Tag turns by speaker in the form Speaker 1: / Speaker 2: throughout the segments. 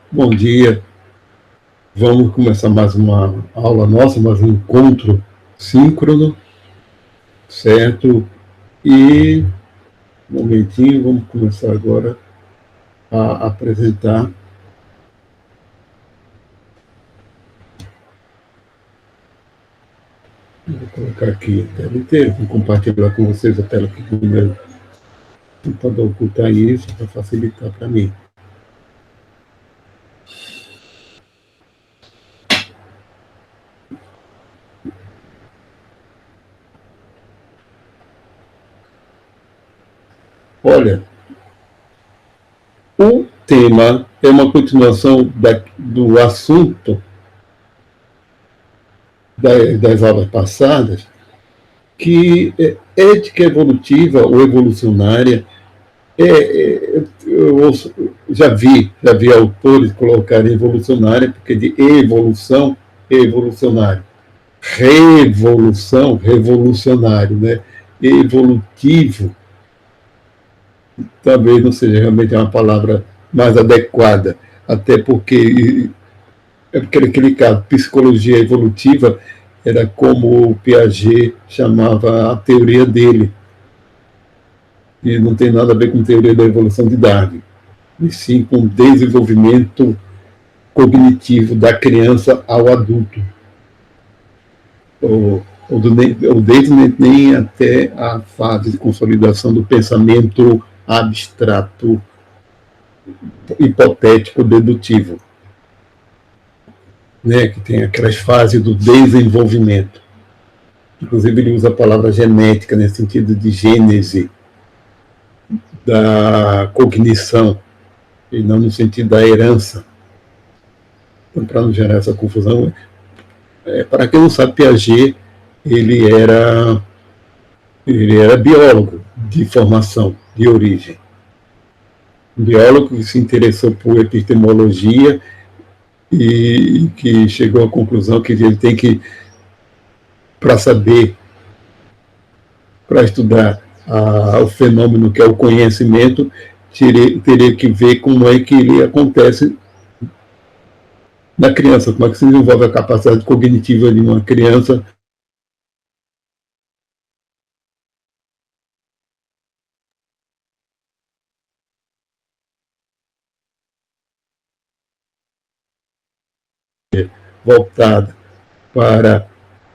Speaker 1: Bom dia, vamos começar mais uma aula nossa, mais um encontro síncrono, certo? E, um momentinho, vamos começar agora a apresentar. Vou colocar aqui a tela inteira, vou compartilhar com vocês a tela aqui do meu computador, ocultar isso para facilitar para mim. Olha, o tema é uma continuação do assunto das aulas passadas, que ética evolutiva ou evolucionária, eu já vi autores colocarem evolucionária, porque de evolução é evolucionário. Revolução, revolucionário, né? Evolutivo, talvez não seja realmente uma palavra mais adequada, até porque aquele caso, psicologia evolutiva, era como o Piaget chamava a teoria dele, e não tem nada a ver com a teoria da evolução de Darwin, e sim com o desenvolvimento cognitivo da criança ao adulto, ou desde nem até a fase de consolidação do pensamento abstrato, hipotético, dedutivo, né, que tem aquelas fases do desenvolvimento. Inclusive ele usa a palavra genética nesse sentido de gênese da cognição, e não no sentido da herança. Então, para não gerar essa confusão, para quem não sabe, Piaget ele era biólogo de formação, de origem. Um biólogo que se interessou por epistemologia e que chegou à conclusão que ele tem que, para saber, para estudar o fenômeno que é o conhecimento, teria que ver como é que ele acontece na criança, como é que se desenvolve a capacidade cognitiva de uma criança voltada para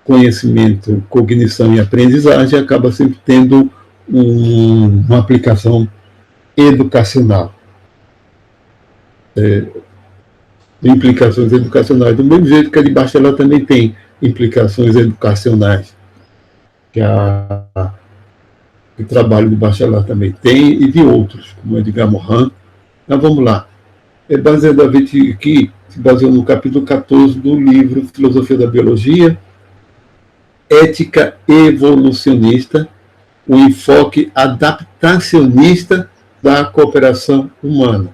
Speaker 1: conhecimento, cognição e aprendizagem, acaba sempre tendo uma aplicação educacional. Implicações educacionais, do mesmo jeito que a de bacharel também tem implicações educacionais, que o trabalho de bacharel também tem, e de outros, como Edgar Morin. Então vamos lá. Baseado aqui, se baseou no capítulo 14 do livro Filosofia da Biologia, Ética Evolucionista, o enfoque adaptacionista da cooperação humana.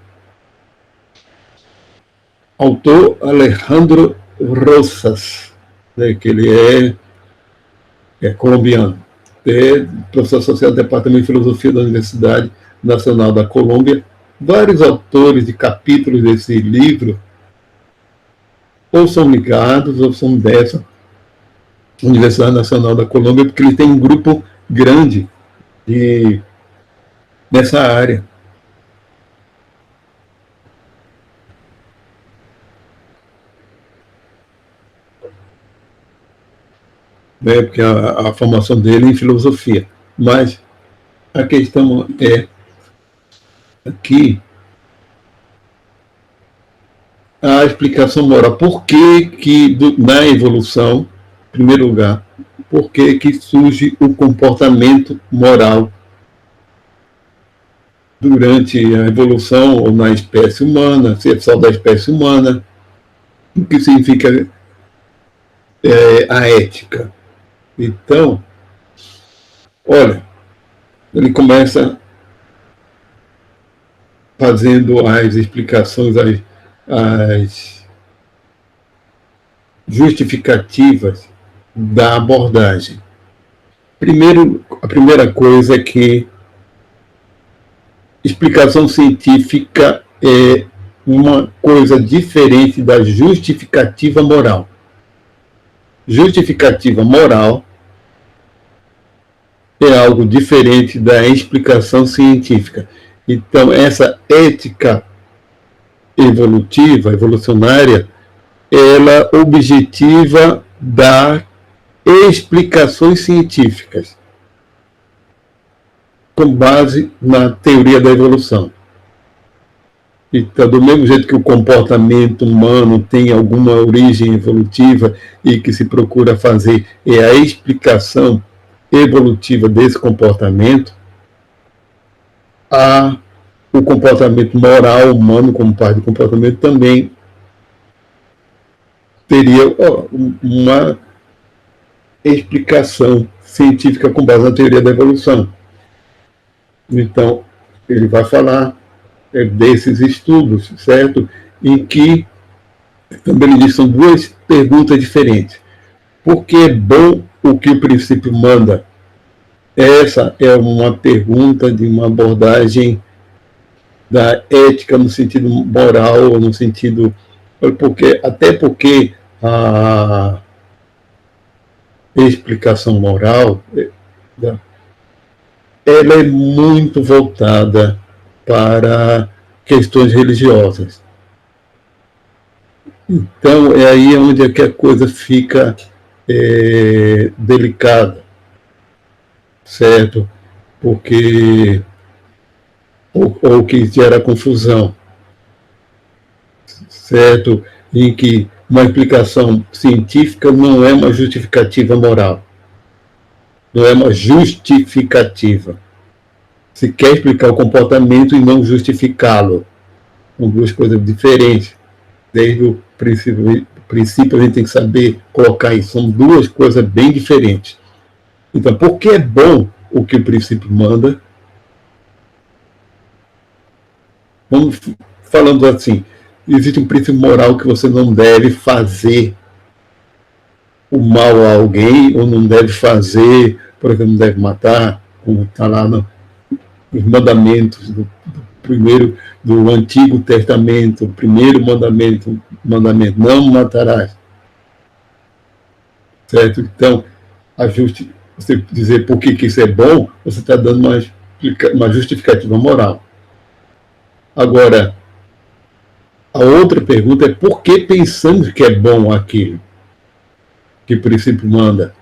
Speaker 1: Autor Alejandro Rosas, né, que ele é colombiano, professor associado do Departamento de Filosofia da Universidade Nacional da Colômbia. Vários autores de capítulos desse livro ou são ligados ou são dessa Universidade Nacional da Colômbia, porque ele tem um grupo grande nessa área. Né, porque a formação dele é em filosofia. Mas a questão é aqui a explicação moral. Por que na evolução, em primeiro lugar, por que surge o comportamento moral durante a evolução ou na espécie humana, se é só da espécie humana, o que significa a ética. Então, olha, ele começa fazendo as explicações, as justificativas da abordagem. Primeiro, a primeira coisa é que explicação científica é uma coisa diferente da justificativa moral. Justificativa moral é algo diferente da explicação científica. Então, essa ética evolutiva, evolucionária, ela objetiva dar explicações científicas com base na teoria da evolução. Então, do mesmo jeito que o comportamento humano tem alguma origem evolutiva e que se procura fazer é a explicação evolutiva desse comportamento, o comportamento moral humano, como parte do comportamento, também teria uma explicação científica com base na teoria da evolução. Então, ele vai falar desses estudos, certo? Em que, também ele diz, são duas perguntas diferentes. Por que é bom o que o princípio manda? Essa é uma pergunta de uma abordagem da ética no sentido moral, no sentido... até porque a explicação moral ela é muito voltada para questões religiosas. Então, é aí onde é que a coisa fica delicada, certo? Porque ou que gera confusão, certo? Em que uma explicação científica não é uma justificativa moral, não é uma justificativa. Se quer explicar o comportamento e não justificá-lo. São duas coisas diferentes. Desde o princípio a gente tem que saber colocar isso. São duas coisas bem diferentes. Então, por que é bom o que o princípio manda? Vamos falando assim, existe um princípio moral que você não deve fazer o mal a alguém, ou não deve fazer, por exemplo, não deve matar, como está lá nos mandamentos do Antigo Testamento, o primeiro mandamento, não matarás. Certo? Então, você dizer por que isso é bom, você está dando uma justificativa moral. Agora, a outra pergunta é por que pensamos que é bom aquilo que o princípio manda?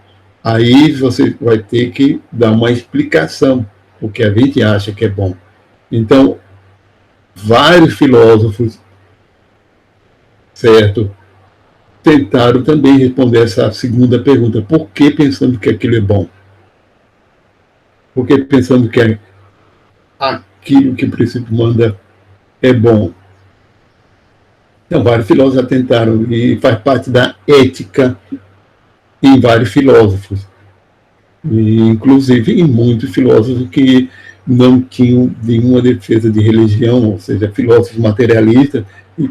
Speaker 1: Aí você vai ter que dar uma explicação, porque a gente acha que é bom. Então, vários filósofos, certo, tentaram também responder essa segunda pergunta. Por que pensamos que aquilo é bom? Por que pensamos que aquilo que o princípio manda é bom? Então, vários filósofos já tentaram, e faz parte da ética em vários filósofos. E, inclusive, em muitos filósofos que não tinham nenhuma defesa de religião, ou seja, filósofos materialistas, e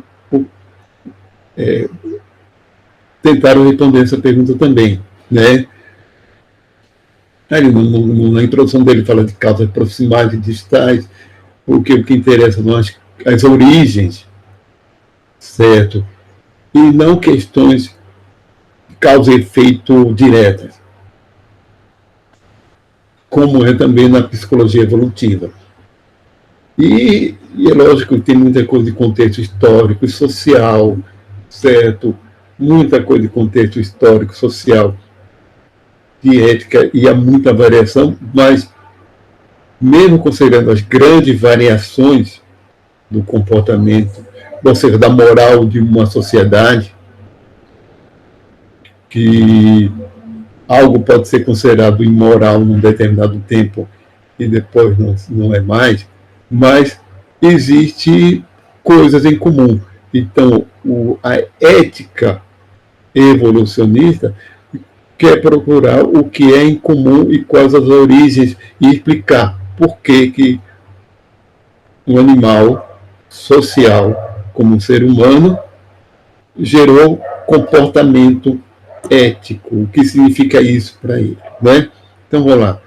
Speaker 1: tentaram responder essa pergunta também, né? Aí, na introdução dele fala de causas proximais e distais, porque o que interessa são as origens, certo? E não questões de causa e efeito diretas, como é também na psicologia evolutiva. E é lógico que tem muita coisa de contexto histórico e social, certo? Muita coisa de contexto histórico, social, de ética, e há muita variação, mas mesmo considerando as grandes variações do comportamento, ou seja, da moral de uma sociedade, que algo pode ser considerado imoral num determinado tempo e depois não é mais, mas existe coisas em comum. Então, a ética evolucionista quer procurar o que é em comum e quais as origens e explicar por que um animal social, como um ser humano, gerou comportamento ético. O que significa isso para ele, né? Então, vamos lá.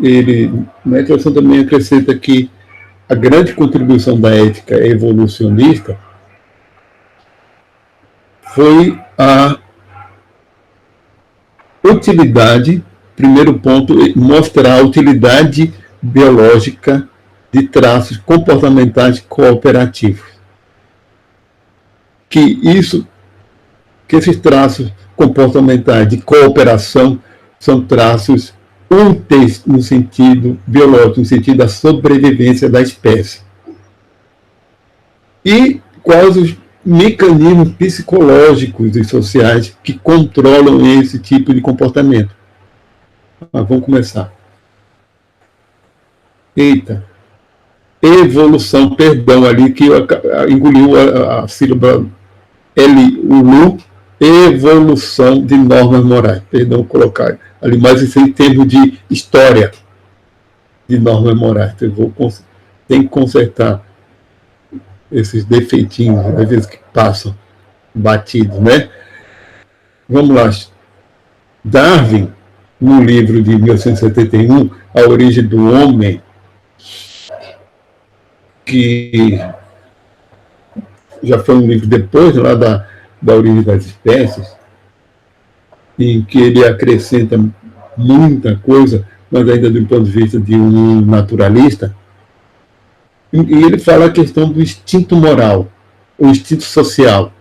Speaker 1: Ele, na introdução, também acrescenta que a grande contribuição da ética evolucionista foi a utilidade, primeiro ponto, mostrar a utilidade biológica de traços comportamentais cooperativos. Que esses traços comportamentais de cooperação são traços úteis no sentido biológico, no sentido da sobrevivência da espécie. E quais os mecanismos psicológicos e sociais que controlam esse tipo de comportamento. Mas vamos começar. Eita. Evolução, perdão, ali que engoliu a sílaba L, o LU, evolução de normas morais. Perdão, colocar ali, mas isso em termos de história de normas morais. Tem que consertar esses defeitinhos, às vezes, que passam batidos, né? Vamos lá. Darwin, no livro de 1871, A Origem do Homem, que já foi um livro depois lá da Origem das Espécies, em que ele acrescenta muita coisa, mas ainda do ponto de vista de um naturalista, e ele fala a questão do instinto moral, o instinto social,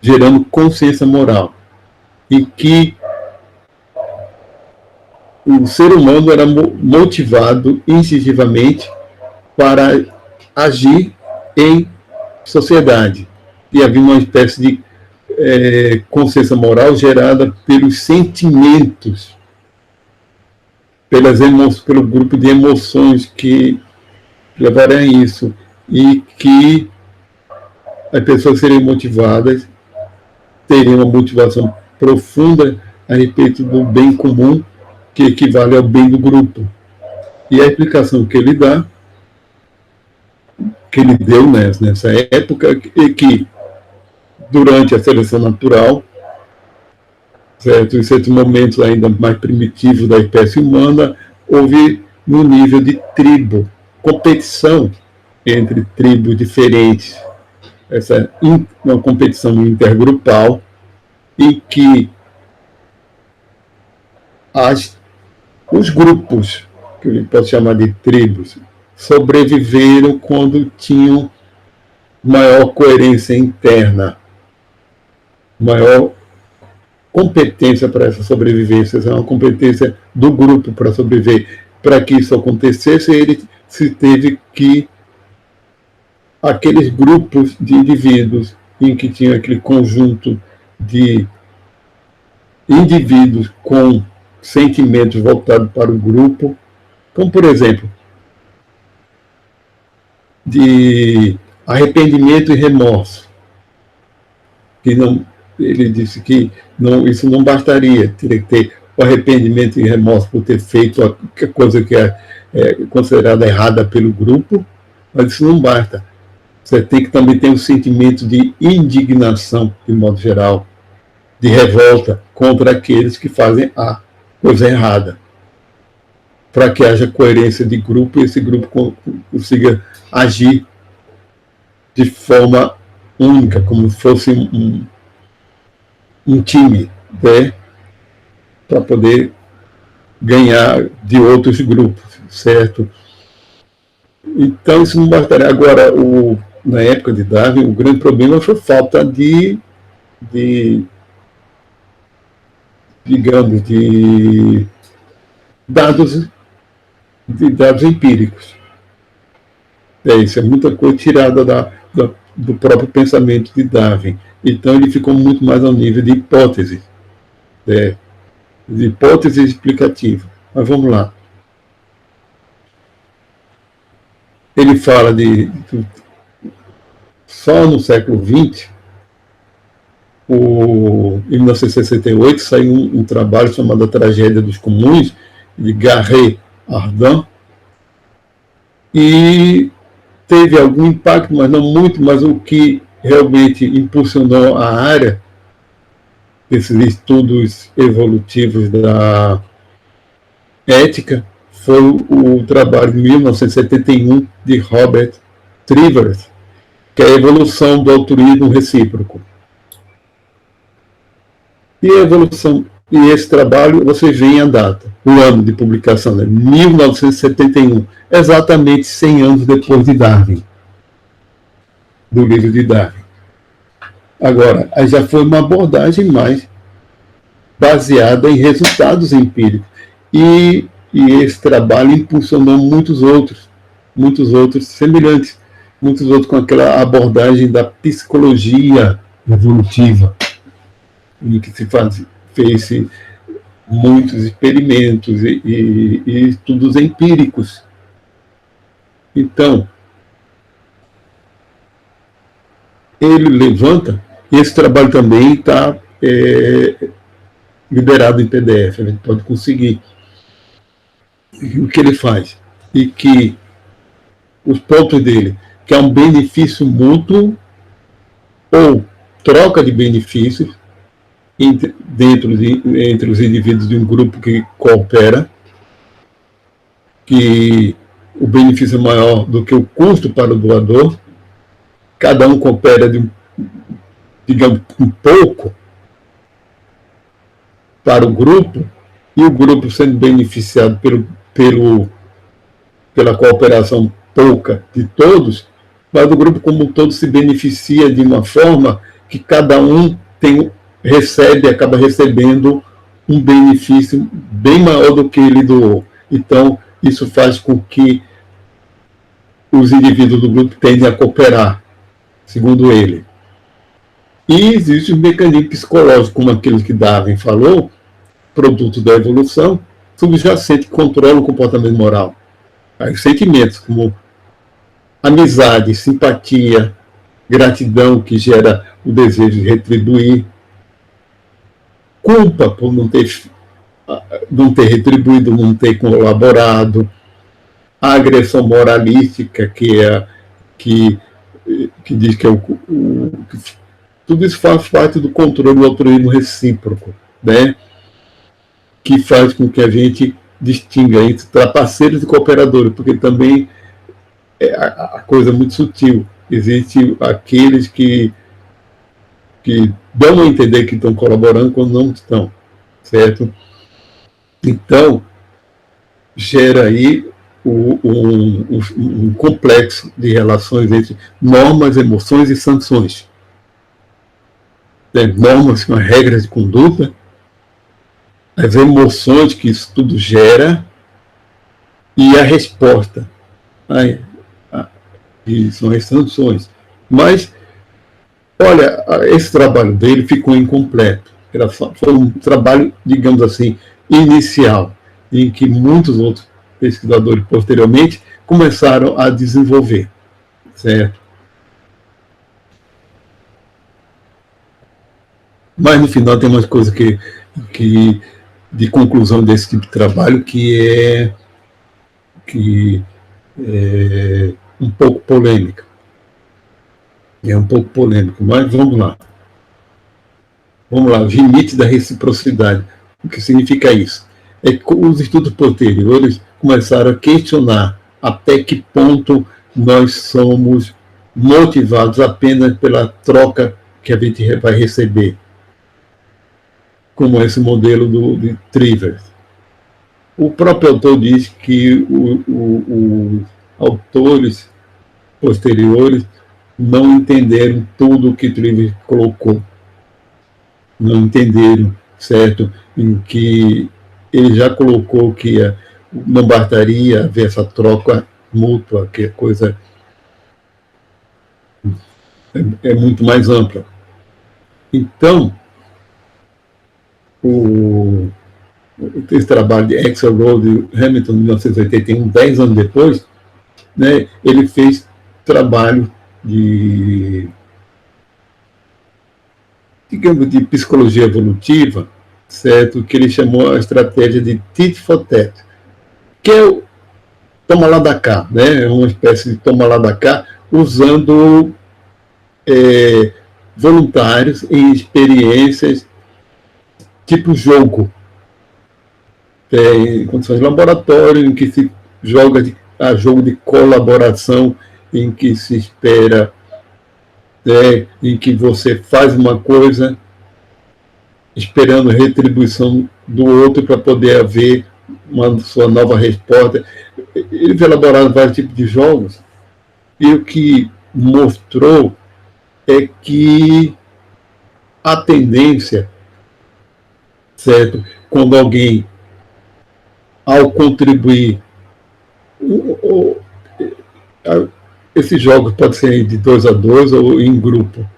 Speaker 1: gerando consciência moral, e que o ser humano era motivado instintivamente para agir em sociedade. E havia uma espécie de consciência moral gerada pelos sentimentos, pelo grupo de emoções que levaram a isso, e que as pessoas seriam motivadas, teriam uma motivação profunda a respeito do bem comum, que equivale ao bem do grupo. E a explicação que ele dá, que ele deu nessa época, é que durante a seleção natural, certo, em certos momentos ainda mais primitivos da espécie humana, houve no nível de tribo, competição entre tribos diferentes, uma competição intergrupal, em que os grupos, que a gente pode chamar de tribos, sobreviveram quando tinham maior coerência interna, maior competência para essa sobrevivência, essa é uma competência do grupo para sobreviver. Para que isso acontecesse, ele se teve que aqueles grupos de indivíduos em que tinha aquele conjunto de indivíduos com sentimentos voltados para o grupo, como, por exemplo, de arrependimento e remorso. Que não, ele disse que isso não bastaria, teria que ter o arrependimento e remorso por ter feito a coisa que é considerada errada pelo grupo, mas isso não basta. Você tem que também ter um sentimento de indignação, de modo geral, de revolta contra aqueles que fazem a coisa errada, para que haja coerência de grupo e esse grupo consiga agir de forma única, como se fosse um time, né, para poder ganhar de outros grupos, certo? Então, isso não bastaria. Agora, na época de Darwin, o grande problema foi falta digamos, de dados empíricos. Isso é muita coisa tirada do próprio pensamento de Darwin. Então, ele ficou muito mais ao nível de hipótese, de hipótese explicativa. Mas vamos lá. Ele fala só no século XX, em 1968, saiu um trabalho chamado A Tragédia dos Comuns, de Garret Hardin, e teve algum impacto, mas não muito, mas o que realmente impulsionou a área desses estudos evolutivos da ética foi o trabalho de 1971 de Robert Trivers, que é a evolução do altruísmo recíproco. E a evolução, e esse trabalho, você vê a data, o ano de publicação, né? 1971, exatamente 100 anos depois de Darwin, do livro de Darwin. Agora, aí já foi uma abordagem mais baseada em resultados empíricos. E esse trabalho impulsionou muitos outros semelhantes, muitos outros com aquela abordagem da psicologia evolutiva, em que fez muitos experimentos e estudos empíricos. Então, ele levanta, e esse trabalho também está liberado em PDF, a gente pode conseguir. E o que ele faz? E que os pontos dele, que é um benefício mútuo ou troca de benefícios entre os indivíduos de um grupo que coopera, que o benefício é maior do que o custo para o doador, cada um coopera digamos, um pouco para o grupo, e o grupo sendo beneficiado pela cooperação pouca de todos, mas o grupo como um todo se beneficia de uma forma que cada um acaba recebendo um benefício bem maior do que ele doou. Então, isso faz com que os indivíduos do grupo tendem a cooperar, segundo ele. E existe um mecanismo psicológico, como aquele que Darwin falou, produto da evolução, subjacente que controla o comportamento moral. Aí, os sentimentos como amizade, simpatia, gratidão, que gera o desejo de retribuir, culpa por não ter retribuído, não ter colaborado, a agressão moralística, que diz que tudo isso faz parte do controle do altruísmo recíproco, né? Que faz com que a gente distinga entre trapaceiros e cooperadores, porque também a coisa é muito sutil. Existem aqueles que dão a entender que estão colaborando quando não estão, certo? Então, gera aí um complexo de relações entre normas, emoções e sanções. Normas são regras de conduta, as emoções que isso tudo gera e a resposta, que são as sanções. Mas, olha, esse trabalho dele ficou incompleto. Foi um trabalho, digamos assim, inicial, em que muitos outros pesquisadores posteriormente começaram a desenvolver, certo? Mas no final tem umas coisas de conclusão desse tipo de trabalho que é um pouco polêmica. É um pouco polêmico, mas vamos lá. Vamos lá, limite da reciprocidade. O que significa isso? É que os estudos posteriores começaram a questionar até que ponto nós somos motivados apenas pela troca que a gente vai receber, como esse modelo de Trivers. O próprio autor diz que os autores posteriores não entenderam tudo o que Trivers colocou. Não entenderam, certo? Em que ele já colocou que não bastaria haver essa troca mútua, que a coisa é muito mais ampla. Então, esse trabalho de Axelrod e Hamilton, de 1981, 10 anos depois, né, ele fez trabalho digamos, de psicologia evolutiva, certo? Que ele chamou a estratégia de tit for tat, que é o toma lá da cá, né? É uma espécie de toma lá da cá, usando voluntários em experiências tipo jogo, em condições de laboratório, em que se joga a jogo de colaboração, em que se espera, em que você faz uma coisa esperando retribuição do outro para poder haver uma sua nova resposta. Eles elaboraram vários tipos de jogos, e o que mostrou é que a tendência, certo, quando alguém, ao contribuir, esses jogos podem ser de 2 a 2 ou em grupo,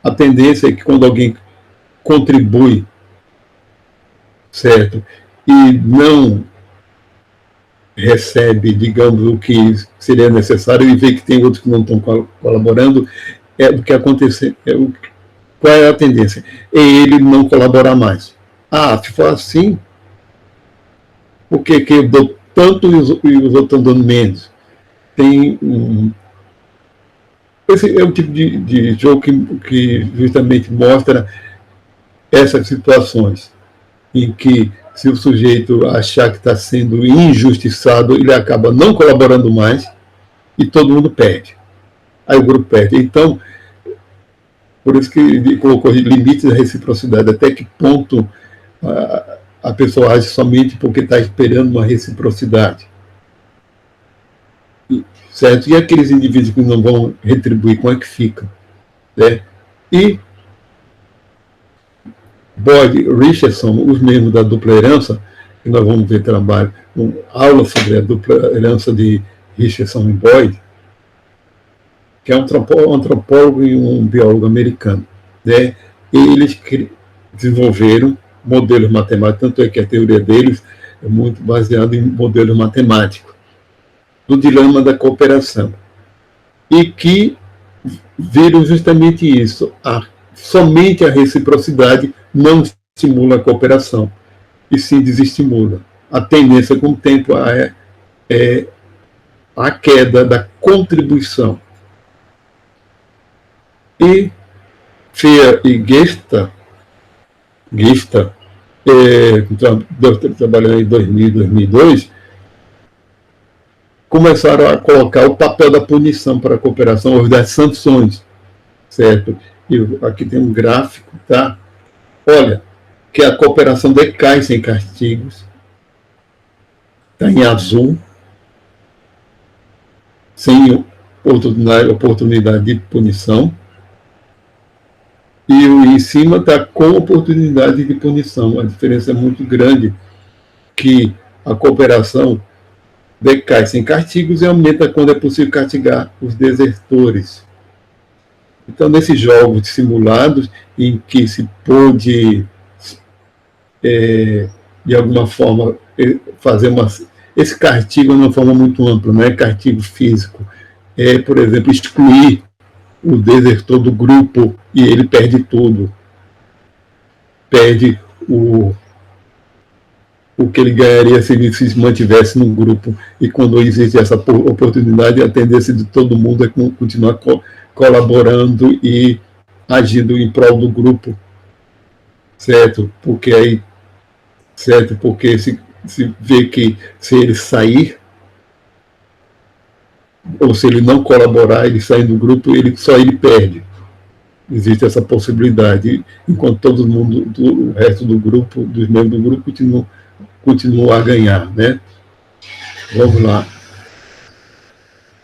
Speaker 1: a tendência é que quando alguém contribui, certo, e não recebe, digamos, o que seria necessário, e vê que tem outros que não estão colaborando, é o que acontece, qual é a tendência? É ele não colaborar mais. Se for assim, por que eu dou tanto e os outros estão dando menos? Esse é o tipo de jogo que justamente mostra essas situações em que, se o sujeito achar que está sendo injustiçado, ele acaba não colaborando mais e todo mundo perde. Aí o grupo perde. Então, por isso que ele colocou limites da reciprocidade. Até que ponto a pessoa age somente porque está esperando uma reciprocidade. Certo? E aqueles indivíduos que não vão retribuir, como é que ficam? Né? E Boyd e Richardson, os membros da dupla herança, que nós vamos ver trabalho, aula sobre a dupla herança de Richardson e Boyd, que é um antropólogo e um biólogo americano. Né? Eles desenvolveram modelos matemáticos, tanto é que a teoria deles é muito baseada em modelos matemáticos, do dilema da cooperação, e que viram justamente isso. Somente a reciprocidade não estimula a cooperação, e sim desestimula. A tendência com o tempo é a queda da contribuição. E Fehr e Gesta, trabalhando em 2000 e 2002, começaram a colocar o papel da punição para a cooperação, ou das sanções, certo? E aqui tem um gráfico, tá? Olha, que a cooperação decai sem castigos, está em azul, sem oportunidade de punição, e o em cima está com oportunidade de punição. A diferença é muito grande, que a cooperação decai sem castigos e aumenta quando é possível castigar os desertores. Então, nesses jogos simulados, em que se pôde, de alguma forma, fazer esse castigo de uma forma muito ampla, não é castigo físico, por exemplo, excluir o desertor do grupo e ele perde tudo. Perde o que ele ganharia se ele se mantivesse no grupo. E quando existe essa oportunidade, a tendência de todo mundo é continuar colaborando e agindo em prol do grupo, certo? Porque se vê que, se ele sair, ou se ele não colaborar, ele sai do grupo, só ele perde. Existe essa possibilidade, enquanto todo mundo, o resto do grupo, dos membros do grupo, continua a ganhar, né? Vamos lá.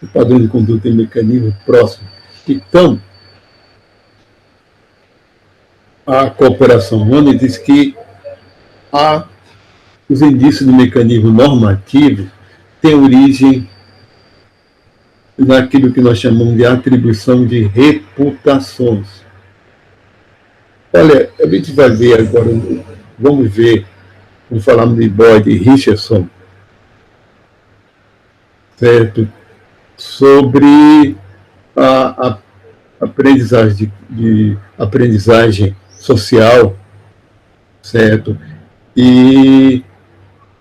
Speaker 1: O padrão de conduta e mecanismo próximo. Então, a cooperação humana diz que os indícios do mecanismo normativo têm origem naquilo que nós chamamos de atribuição de reputações. Olha, a gente vai ver agora, vamos falar de Boyd e Richardson, certo? Sobre a aprendizagem social, certo? E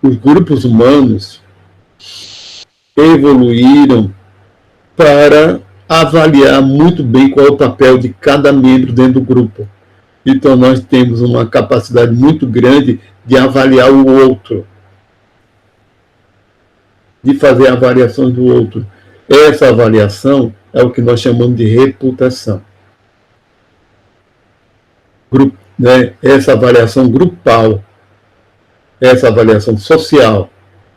Speaker 1: os grupos humanos evoluíram para avaliar muito bem qual é o papel de cada membro dentro do grupo. Então, nós temos uma capacidade muito grande de avaliar o outro, de fazer avaliações do outro. Essa avaliação é o que nós chamamos de reputação. né, essa avaliação grupal, essa avaliação social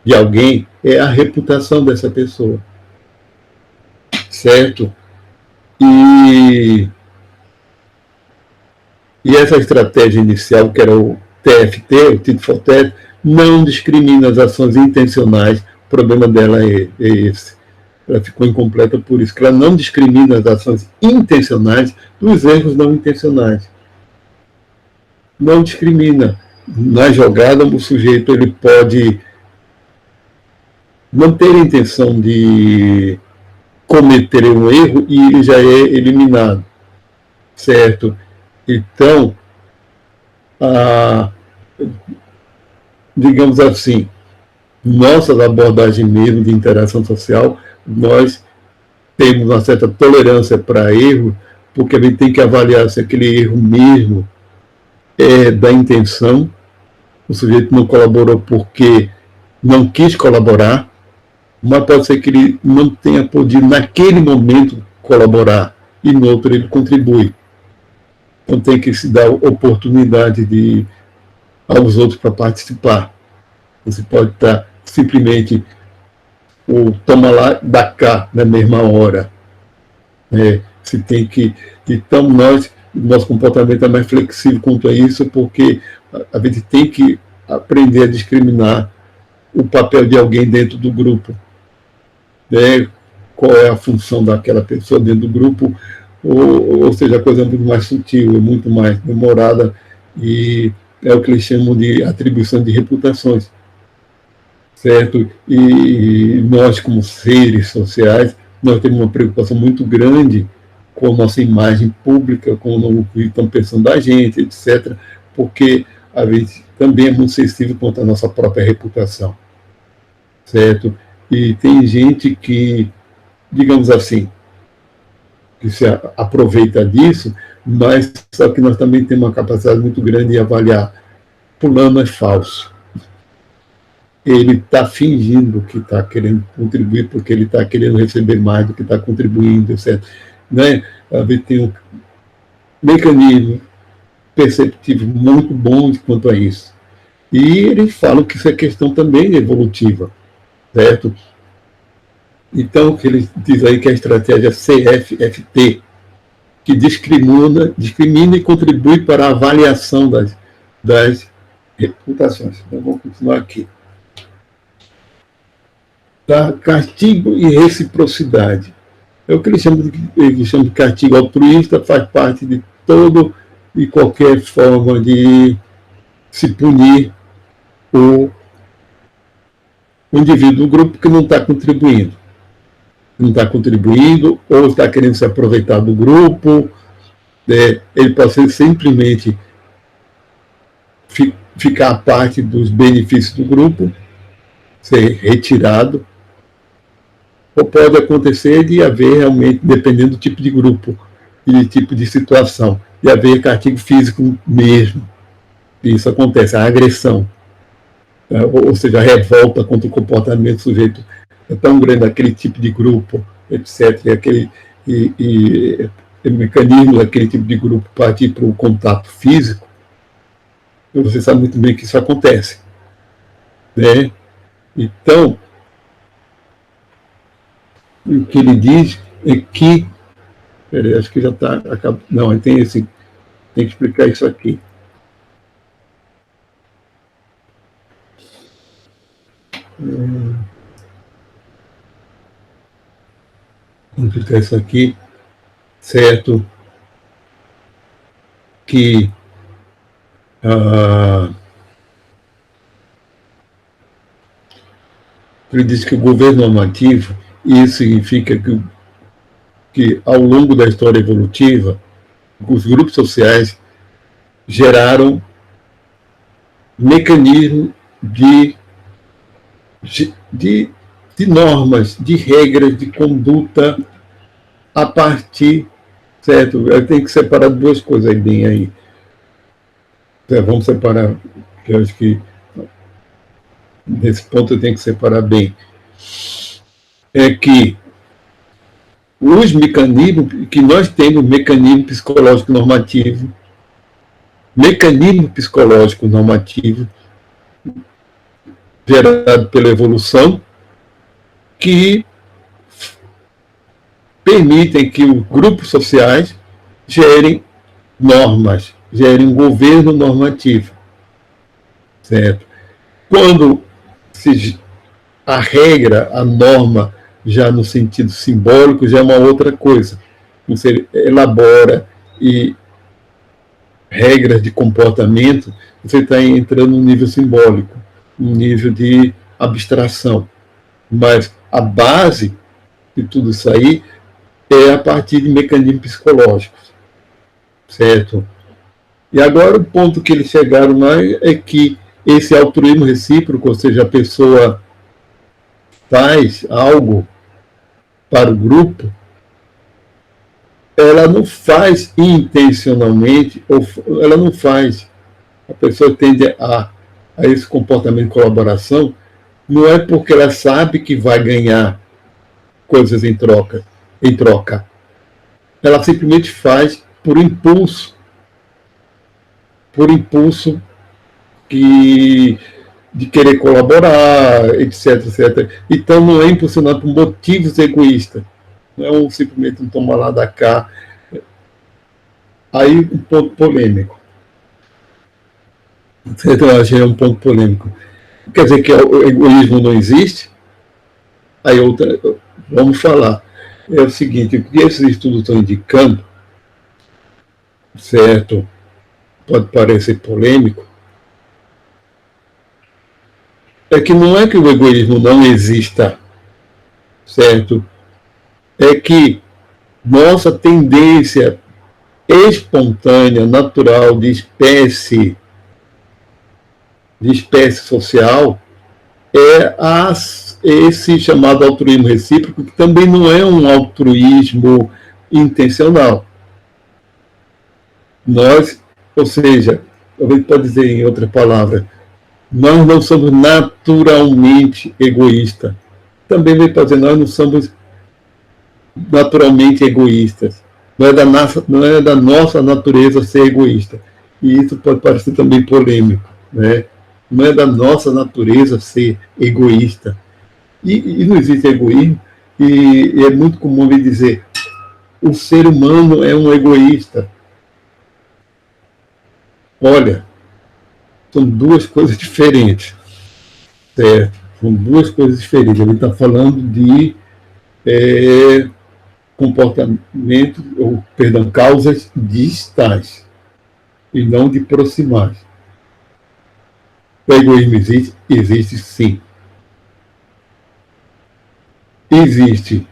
Speaker 1: de alguém é a reputação dessa pessoa, certo? E, e essa estratégia inicial, que era o TFT, o Tit for Tat, não discrimina as ações intencionais. O problema dela é esse. Ela ficou incompleta por isso, que ela não discrimina as ações intencionais dos erros não intencionais. Não discrimina. Na jogada, o sujeito ele pode não ter a intenção de cometer um erro e ele já é eliminado, certo? Então, digamos assim, nossa abordagem mesmo de interação social, nós temos uma certa tolerância para erro, porque a gente tem que avaliar se aquele erro mesmo é da intenção, o sujeito não colaborou porque não quis colaborar, mas pode ser que ele não tenha podido naquele momento colaborar e no outro ele contribui. Então tem que se dar oportunidade aos outros para participar. Você pode estar simplesmente o toma lá, dá cá na mesma hora. Você tem que. Então nosso comportamento é mais flexível quanto a isso, porque a gente tem que aprender a discriminar o papel de alguém dentro do grupo. Qual é a função daquela pessoa dentro do grupo, ou seja, a coisa é muito mais sutil, é muito mais demorada, e é o que eles chamam de atribuição de reputações, certo? E nós, como seres sociais, nós temos uma preocupação muito grande com a nossa imagem pública, com o que estão pensando da gente, etc., porque a gente também é muito sensível quanto à nossa própria reputação, certo? E tem gente que, digamos assim, que se aproveita disso, mas só que nós também temos uma capacidade muito grande de avaliar. Fulano é falso. Ele está fingindo que está querendo contribuir porque ele está querendo receber mais do que está contribuindo, etc. Né? A gente tem um mecanismo perceptivo muito bom quanto a isso. E eles falam que isso é questão também evolutiva, certo? Então, o que ele diz aí que a estratégia CFFT, que discrimina e contribui para a avaliação das reputações. Então, vamos continuar aqui. Tá? Castigo e reciprocidade. É o que eles chamam de castigo altruísta, faz parte de todo e qualquer forma de se punir o indivíduo do grupo que não está contribuindo. Não está contribuindo, ou está querendo se aproveitar do grupo, ele pode ser simplesmente ficar à parte dos benefícios do grupo, ser retirado, ou pode acontecer de haver realmente, dependendo do tipo de grupo e tipo de situação, de haver castigo físico mesmo. Isso acontece, a agressão, ou seja, a revolta contra o comportamento do sujeito é tão grande aquele tipo de grupo, etc., e o mecanismo daquele tipo de grupo partir para o contato físico, você sabe muito bem que isso acontece. Né? Então, o que ele diz é que... Peraí, acho que já está... Não, tem que explicar isso aqui. Vamos explicar isso aqui, certo? Que ele diz que o governo normativo, isso significa que ao longo da história evolutiva, os grupos sociais geraram mecanismos de normas, de regras, de conduta a partir, certo? Eu tenho que separar duas coisas aí bem aí. Vamos separar, que eu acho que nesse ponto eu tenho que separar bem. É que os mecanismos, que nós temos mecanismo psicológico normativo, mecanismo psicológico normativo gerado pela evolução que permitem que os grupos sociais gerem normas, gerem um governo normativo, certo? Quando a regra, a norma, já no sentido simbólico, já é uma outra coisa. Você elabora e regras de comportamento, você está entrando num nível simbólico, um nível de abstração. Mas a base de tudo isso aí é a partir de mecanismos psicológicos, certo? E agora o ponto que eles chegaram lá é que esse altruísmo recíproco, ou seja, a pessoa faz algo para o grupo, ela não faz intencionalmente, ou ela não faz, a pessoa tende a esse comportamento de colaboração, não é porque ela sabe que vai ganhar coisas em troca. Ela simplesmente faz por impulso de querer colaborar, etc, etc. Então não é impulsionado por motivos egoístas. Não é simplesmente um tomar lá da cá. Aí um ponto polêmico. Eu achei um ponto polêmico. Quer dizer que o egoísmo não existe? Aí outra, vamos falar. É o seguinte, o que esses estudos estão indicando, certo? Pode parecer polêmico, é que não é que o egoísmo não exista, certo? É que nossa tendência espontânea, natural, de espécie social, é esse chamado altruísmo recíproco, que também não é um altruísmo intencional. Nós, ou seja, a gente pode dizer em outra palavra, nós não somos naturalmente egoístas. Também vem para dizer, nós não somos naturalmente egoístas. Não é da nossa natureza ser egoísta. E isso pode parecer também polêmico, né? Não é da nossa natureza ser egoísta. E não existe egoísmo, e é muito comum dizer o ser humano é um egoísta. Olha, são duas coisas diferentes, certo? São duas coisas diferentes. Ele está falando de comportamento, ou, perdão, causas distais, e não de proximais. O egoísmo existe? Existe sim. Existe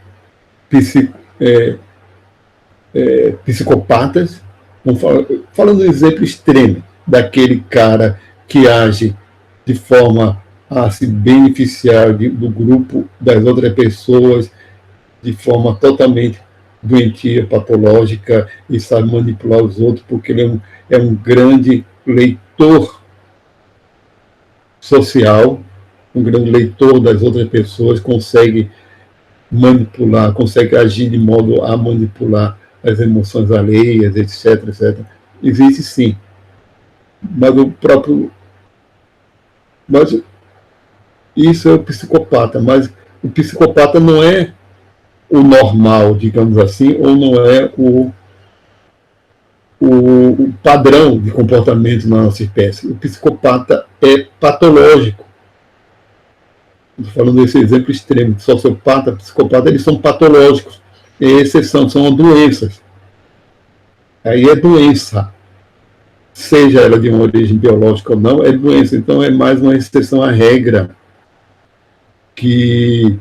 Speaker 1: psicopatas, falando do exemplo extremo, daquele cara que age de forma a se beneficiar do grupo, das outras pessoas, de forma totalmente doentia, patológica, e sabe manipular os outros, porque ele é um grande leitor social, um grande leitor das outras pessoas, consegue manipular, consegue agir de modo a manipular as emoções alheias, etc, etc. Existe sim. Mas isso é o psicopata, mas o psicopata não é o normal, digamos assim, ou não é o padrão de comportamento na nossa espécie. O psicopata é patológico. Estou falando desse exemplo extremo. Sociopata, psicopata, eles são patológicos. É exceção, são doenças. Aí é doença. Seja ela de uma origem biológica ou não, é doença. Então é mais uma exceção à regra que,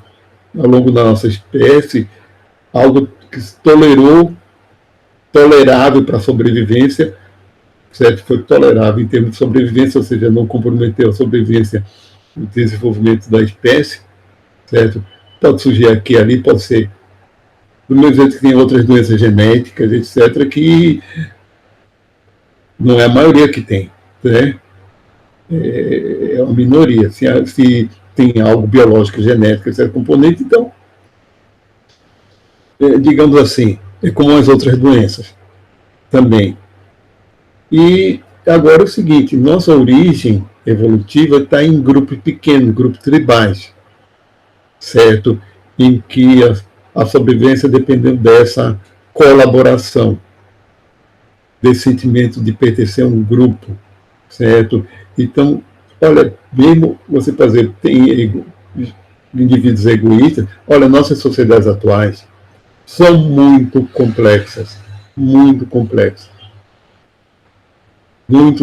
Speaker 1: ao longo da nossa espécie, algo que se tolerável para a sobrevivência, certo? Foi tolerável em termos de sobrevivência, ou seja, não comprometeu a sobrevivência e o desenvolvimento da espécie, certo? Pode surgir aqui e ali, pode ser do mesmo jeito que tem outras doenças genéticas, etc., que não é a maioria que tem, né? É uma minoria. Se tem algo biológico, genético, etc., componente, então, digamos assim, é como as outras doenças também. E Agora é o seguinte, nossa origem evolutiva está em grupos pequenos, grupos tribais, certo? Em que a sobrevivência dependeu dessa colaboração, desse sentimento de pertencer a um grupo, certo? Então, olha, mesmo você fazer, tem indivíduos egoístas, olha, nossas sociedades atuais são muito complexas, muito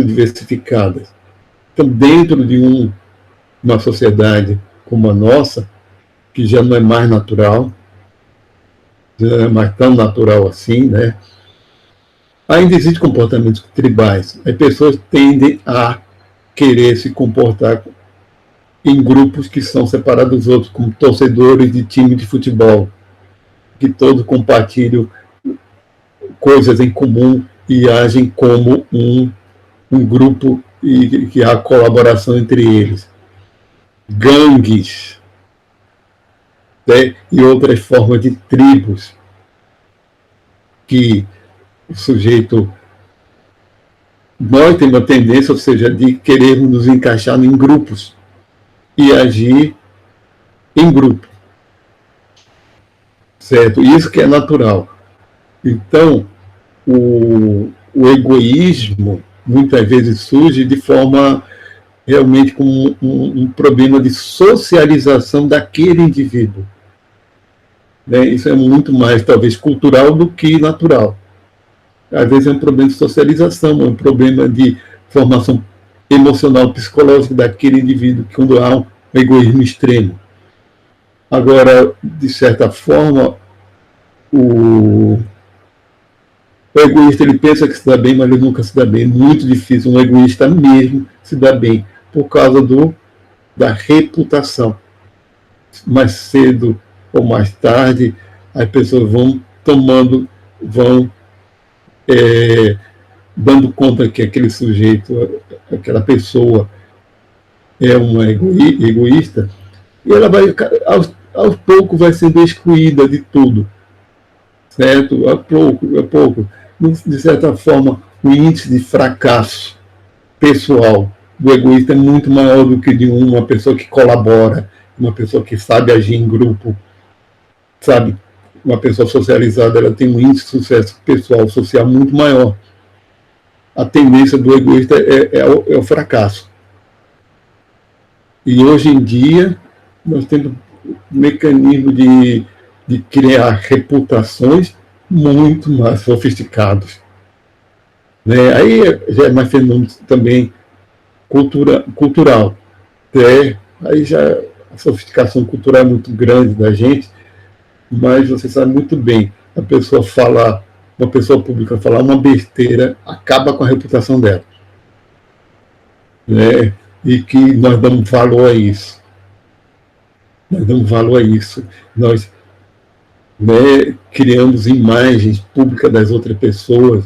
Speaker 1: diversificadas. Então, dentro de uma sociedade como a nossa, que já não é mais natural, já não é mais tão natural assim, né? Ainda existem comportamentos tribais. As pessoas tendem a querer se comportar em grupos que são separados dos outros, como torcedores de time de futebol, que todos compartilham coisas em comum e agem como um grupo e que há colaboração entre eles. Gangues, né, e outras formas de tribos que o sujeito, nós temos a tendência, ou seja, de querermos nos encaixar em grupos e agir em grupo, certo? Isso que é natural. Então, o egoísmo muitas vezes surge de forma realmente como um problema de socialização daquele indivíduo. Né? Isso é muito mais, talvez, cultural do que natural. Às vezes é um problema de socialização, é um problema de formação emocional, psicológica daquele indivíduo, quando há um egoísmo extremo. Agora, de certa forma, o egoísta, ele pensa que se dá bem, mas ele nunca se dá bem. É muito difícil um egoísta mesmo se dar bem, por causa da reputação. Mais cedo ou mais tarde, as pessoas vão dando conta que aquele sujeito, aquela pessoa é uma egoísta, e ela vai, aos poucos, vai sendo excluída de tudo, certo? A pouco. De certa forma, o índice de fracasso pessoal do egoísta é muito maior do que de uma pessoa que colabora, uma pessoa que sabe agir em grupo, sabe? Uma pessoa socializada, ela tem um índice de sucesso pessoal, social muito maior. A tendência do egoísta é o fracasso. E hoje em dia, nós temos um mecanismo de criar reputações muito mais sofisticados. Né? Aí já é mais fenômeno também cultural. Aí já a sofisticação cultural é muito grande da gente, mas você sabe muito bem, uma pessoa pública falar uma besteira acaba com a reputação dela. Né? E que nós damos valor a isso. Nós, né, criamos imagens públicas das outras pessoas.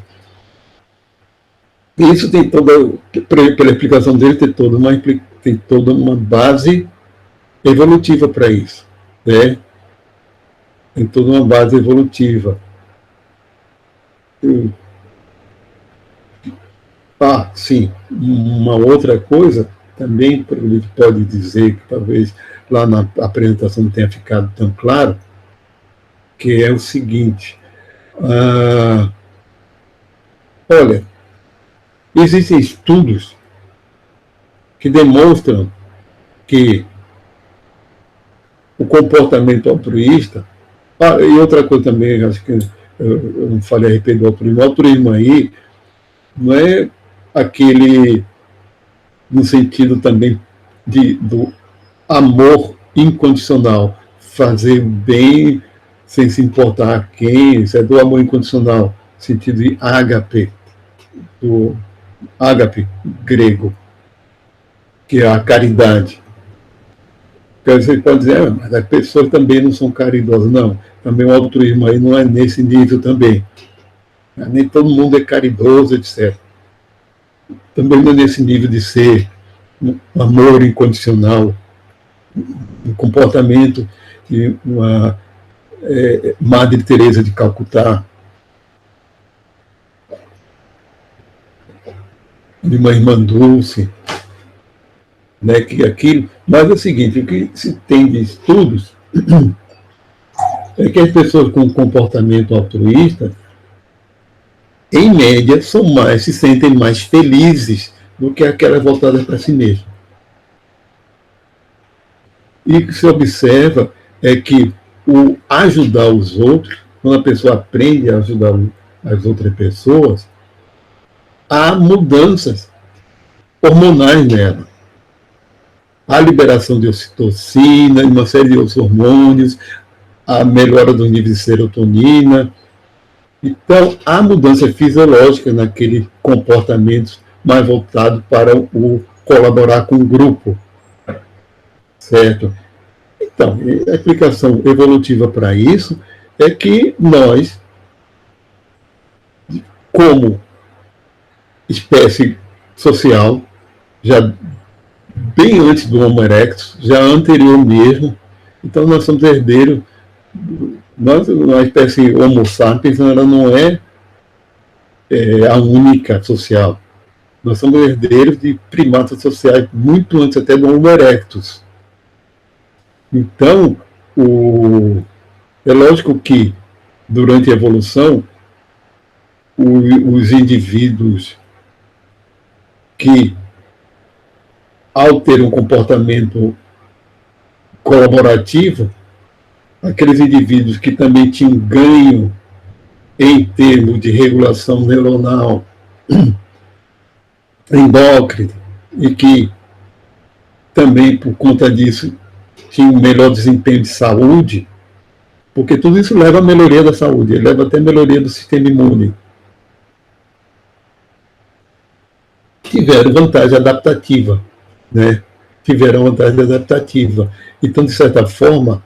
Speaker 1: E isso tem pela explicação dele, tem toda uma base evolutiva para isso. Né? Tem toda uma base evolutiva. Sim, uma outra coisa também a gente pode dizer, que talvez lá na apresentação não tenha ficado tão claro, que é o seguinte, olha, existem estudos que demonstram que o comportamento altruísta, e outra coisa também, acho que eu não falei a respeito do altruísmo, o altruísmo aí não é aquele no sentido também do amor incondicional, fazer bem sem se importar a quem, isso é do amor incondicional, no sentido de ágape, do ágape grego, que é a caridade. Porque você pode dizer, mas as pessoas também não são caridosas. Não, também o altruísmo aí não é nesse nível também. Nem todo mundo é caridoso, etc. Também não é nesse nível de ser um amor incondicional, um comportamento de uma Madre Teresa de Calcutá. de uma irmã Dulce, né, que aquilo. Mas é o seguinte, o que se tem de estudos é que as pessoas com comportamento altruísta, em média, se sentem mais felizes do que aquelas voltadas para si mesmas. E o que se observa é que o ajudar os outros, quando a pessoa aprende a ajudar as outras pessoas, há mudanças hormonais nela. Há liberação de ocitocina, uma série de outros hormônios, a melhora dos níveis de serotonina. Então, há mudança fisiológica naquele comportamento mais voltado para o colaborar com o grupo, certo? Então, a explicação evolutiva para isso é que nós, como espécie social, já bem antes do Homo erectus, já anterior mesmo, então nós somos herdeiros. A espécie Homo sapiens, ela não é a única social. Nós somos herdeiros de primatas sociais muito antes até do Homo erectus. Então, é lógico que, durante a evolução, os indivíduos que, ao ter um comportamento colaborativo, aqueles indivíduos que também tinham ganho em termos de regulação neuronal, endócrina, e que também, por conta disso, tinham um melhor desempenho de saúde, porque tudo isso leva à melhoria da saúde, leva até à melhoria do sistema imune. Tiveram vantagem adaptativa, né? Tiveram vantagem adaptativa. Então, de certa forma,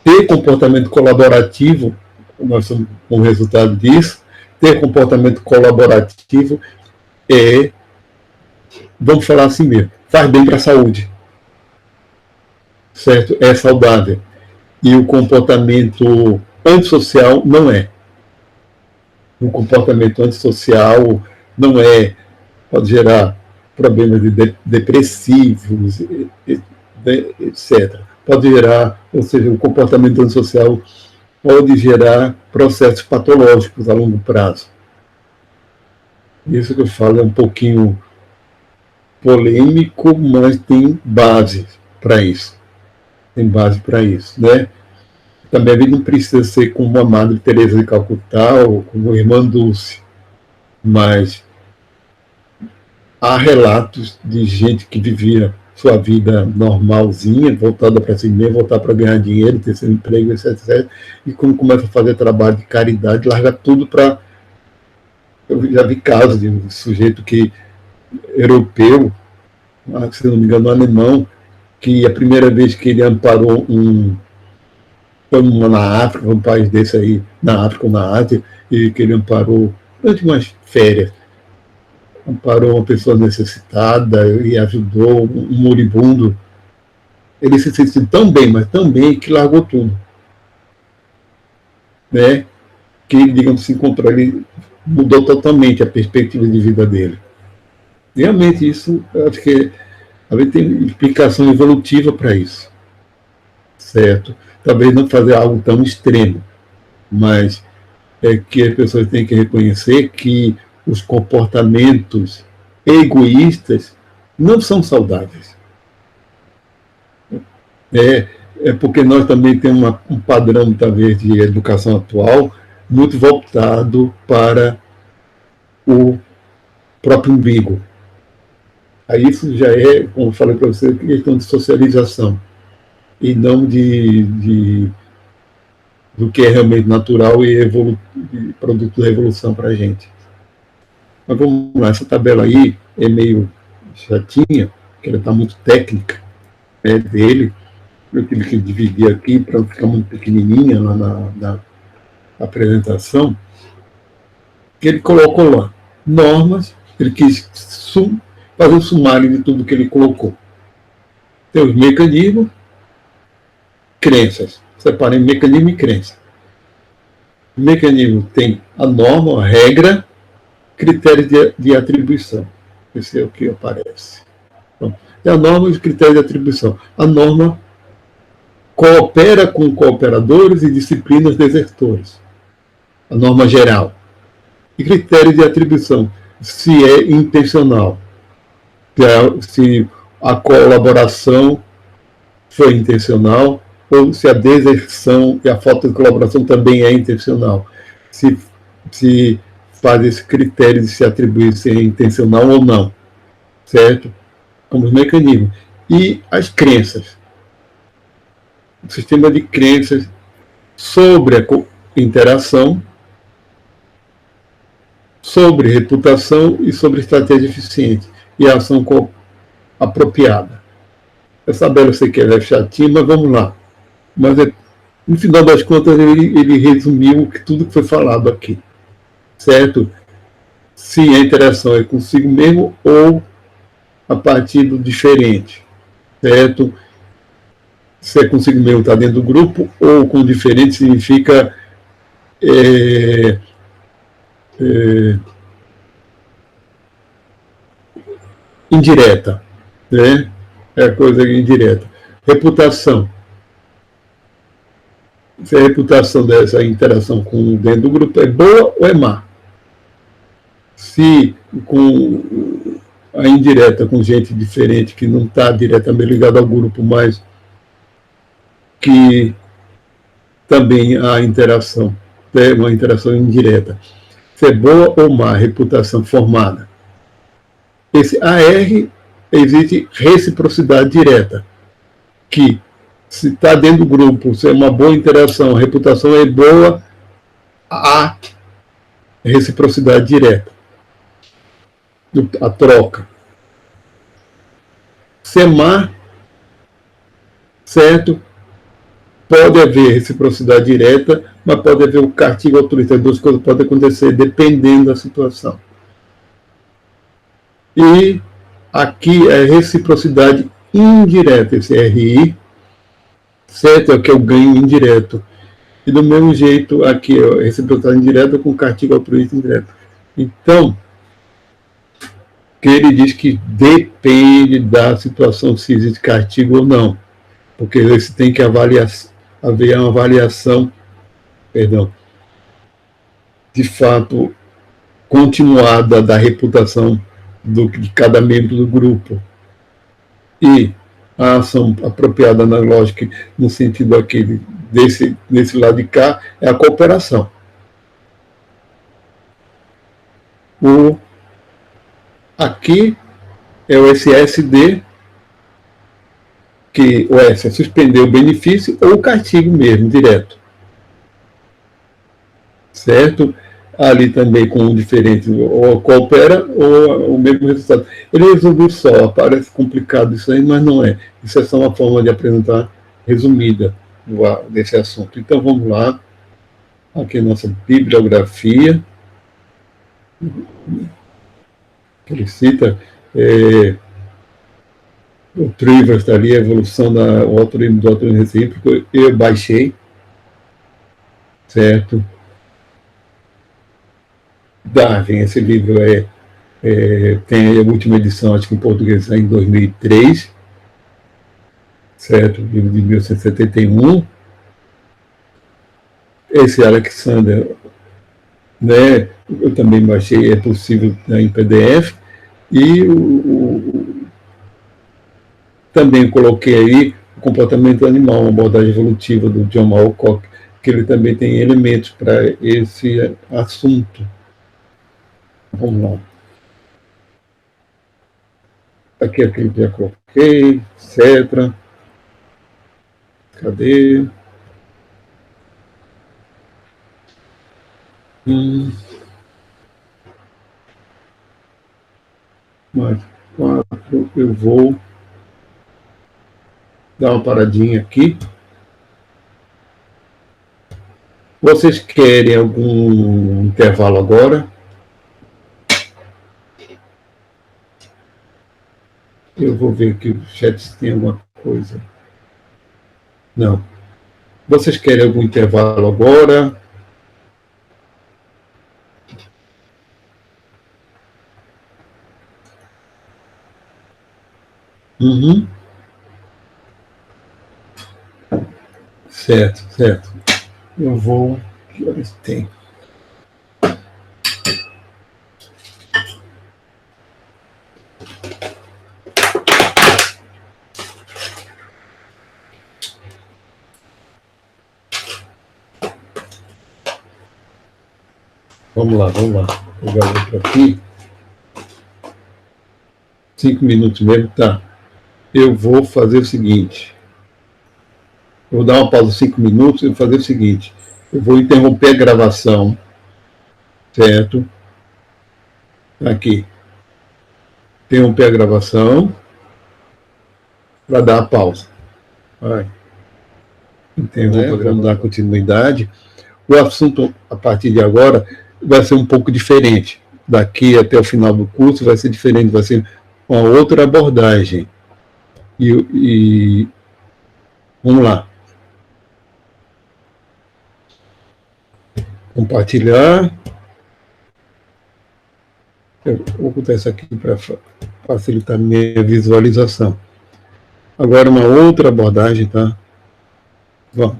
Speaker 1: ter comportamento colaborativo, nós somos um resultado disso, ter comportamento colaborativo vamos falar assim mesmo, faz bem para a saúde, certo? É saudável. E o comportamento antissocial não é. O comportamento antissocial não é, pode gerar problemas depressivos, etc. Pode gerar, ou seja, o comportamento antissocial pode gerar processos patológicos a longo prazo. Isso que eu falo é um pouquinho polêmico, mas tem base para isso. Tem base para isso, né? Também a vida não precisa ser como a Madre Teresa de Calcutá ou como a Irmã Dulce, mas há relatos de gente que vivia sua vida normalzinha, voltada para si mesmo, voltar para ganhar dinheiro, ter seu emprego, etc. E quando começa a fazer trabalho de caridade, larga tudo para... Eu já vi casos de um sujeito europeu, se não me engano, alemão, que a primeira vez que ele amparou na África, um país desse aí, na África ou na Ásia, e que ele amparou durante umas férias, amparou uma pessoa necessitada e ajudou um moribundo. Ele se sentiu tão bem, mas tão bem, que largou tudo. Né? Que, digamos assim, ele mudou totalmente a perspectiva de vida dele. Realmente, isso, eu acho que tem explicação evolutiva para isso. Certo? Talvez não fazer algo tão extremo, mas é que as pessoas têm que reconhecer que os comportamentos egoístas não são saudáveis. É porque nós também temos um padrão, talvez, de educação atual muito voltado para o próprio umbigo. Aí isso já é, como eu falei para você, questão de socialização e não do que é realmente natural e produto da evolução para a gente. Mas vamos lá, essa tabela aí é meio chatinha, porque ela está muito técnica, né, dele. Eu tive que dividir aqui para não ficar muito pequenininha lá na apresentação, que ele colocou lá normas, ele quis fazer um sumário de tudo que ele colocou. Tem os mecanismos, crenças. Separem mecanismo e crença. O mecanismo tem a norma, a regra, critérios de atribuição. Esse é o que aparece. Então, é a norma e os critérios de atribuição. A norma coopera com cooperadores e disciplinas desertores. A norma geral. E critérios de atribuição, se é intencional, se a colaboração foi intencional, ou se a deserção e a falta de colaboração também é intencional. Se faz esse critério de se atribuir se é intencional ou não, certo? Como os mecanismos. E as crenças. O sistema de crenças sobre a interação, sobre reputação e sobre estratégia eficiente e a ação apropriada. Essa tabela eu sei que ela é chatinha, mas vamos lá. Mas, no final das contas, ele resumiu tudo que foi falado aqui, certo? Se a interação é consigo mesmo ou a partir do diferente, certo? Se é consigo mesmo, está dentro do grupo, ou com diferente significa indireta, né? É a coisa indireta. Reputação. Se a reputação dessa interação com dentro do grupo é boa ou é má. Se com a indireta com gente diferente que não está diretamente ligada ao grupo, mas que também há interação, né, uma interação indireta. Se é boa ou má reputação formada. Esse AR, existe reciprocidade direta, que se está dentro do grupo, se é uma boa interação, a reputação é boa, há reciprocidade direta, a troca. Se é má, certo? Pode haver reciprocidade direta, mas pode haver o castigo autoritário. Duas coisas podem acontecer dependendo da situação. E aqui é reciprocidade indireta, esse RI, certo? É o que é o ganho indireto. E do mesmo jeito, aqui é reciprocidade indireta com castigo altruísta indireto. Então, que ele diz que depende da situação se existe castigo ou não, porque você tem que haver uma avaliação, de fato, continuada da reputação de cada membro do grupo. E a ação apropriada na lógica, no sentido aqui, desse lado de cá, é a cooperação. Aqui é o SSD, que o S é suspender o benefício ou o castigo mesmo, direto. Certo? Ali também com um diferente, ou coopera ou o mesmo resultado. Ele resolveu só, parece complicado isso aí, mas não é. Isso é só uma forma de apresentar resumida desse assunto. Então vamos lá, aqui a nossa bibliografia, que ele cita, o Trivers está ali, a evolução do autorismo recíproco, eu baixei, certo? Darwin, esse livro tem a última edição, acho que em português, em 2003, certo? Livro de 1971. Esse Alexander, né, eu também baixei, é possível em PDF, e também coloquei aí o comportamento animal, uma abordagem evolutiva do John Alcock, que ele também tem elementos para esse assunto. Vamos lá. Aqui aquele que já coloquei, etc. Cadê? Mais 4. Eu vou dar uma paradinha aqui. Vocês querem algum intervalo agora? Eu vou ver aqui o chat se tem alguma coisa. Não. Vocês querem algum intervalo agora? Uhum. Certo, certo. Eu vou. Que horas tem? Vamos lá, vamos lá. Vou pegar outro aqui. 5 minutos mesmo, tá. Eu vou fazer o seguinte. Eu vou dar uma pausa de 5 minutos e vou fazer o seguinte. Eu vou interromper a gravação, certo? Aqui. Interromper a gravação para dar a pausa. Vai. Interromper, vamos dar continuidade. O assunto, a partir de agora, vai ser um pouco diferente. Daqui até o final do curso vai ser diferente, vai ser uma outra abordagem. E vamos lá. Compartilhar. Eu vou botar isso aqui para facilitar minha visualização. Agora uma outra abordagem, tá? Vamos.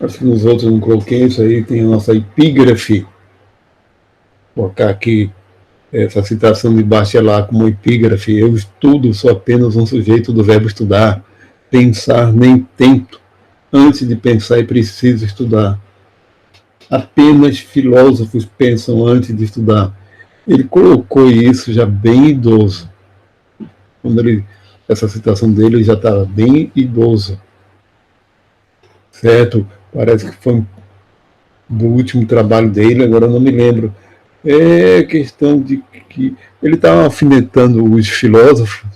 Speaker 1: Acho que nos outros não coloquei isso aí, tem a nossa epígrafe. Vou colocar aqui essa citação de Bachelard como epígrafe. Eu estudo, sou apenas um sujeito do verbo estudar. Pensar nem tento. Antes de pensar é preciso estudar. Apenas filósofos pensam antes de estudar. Ele colocou isso já bem idoso. Quando essa citação dele já estava bem idoso. Certo? Parece que foi do último trabalho dele, agora eu não me lembro. É questão de que ele estava alfinetando os filósofos,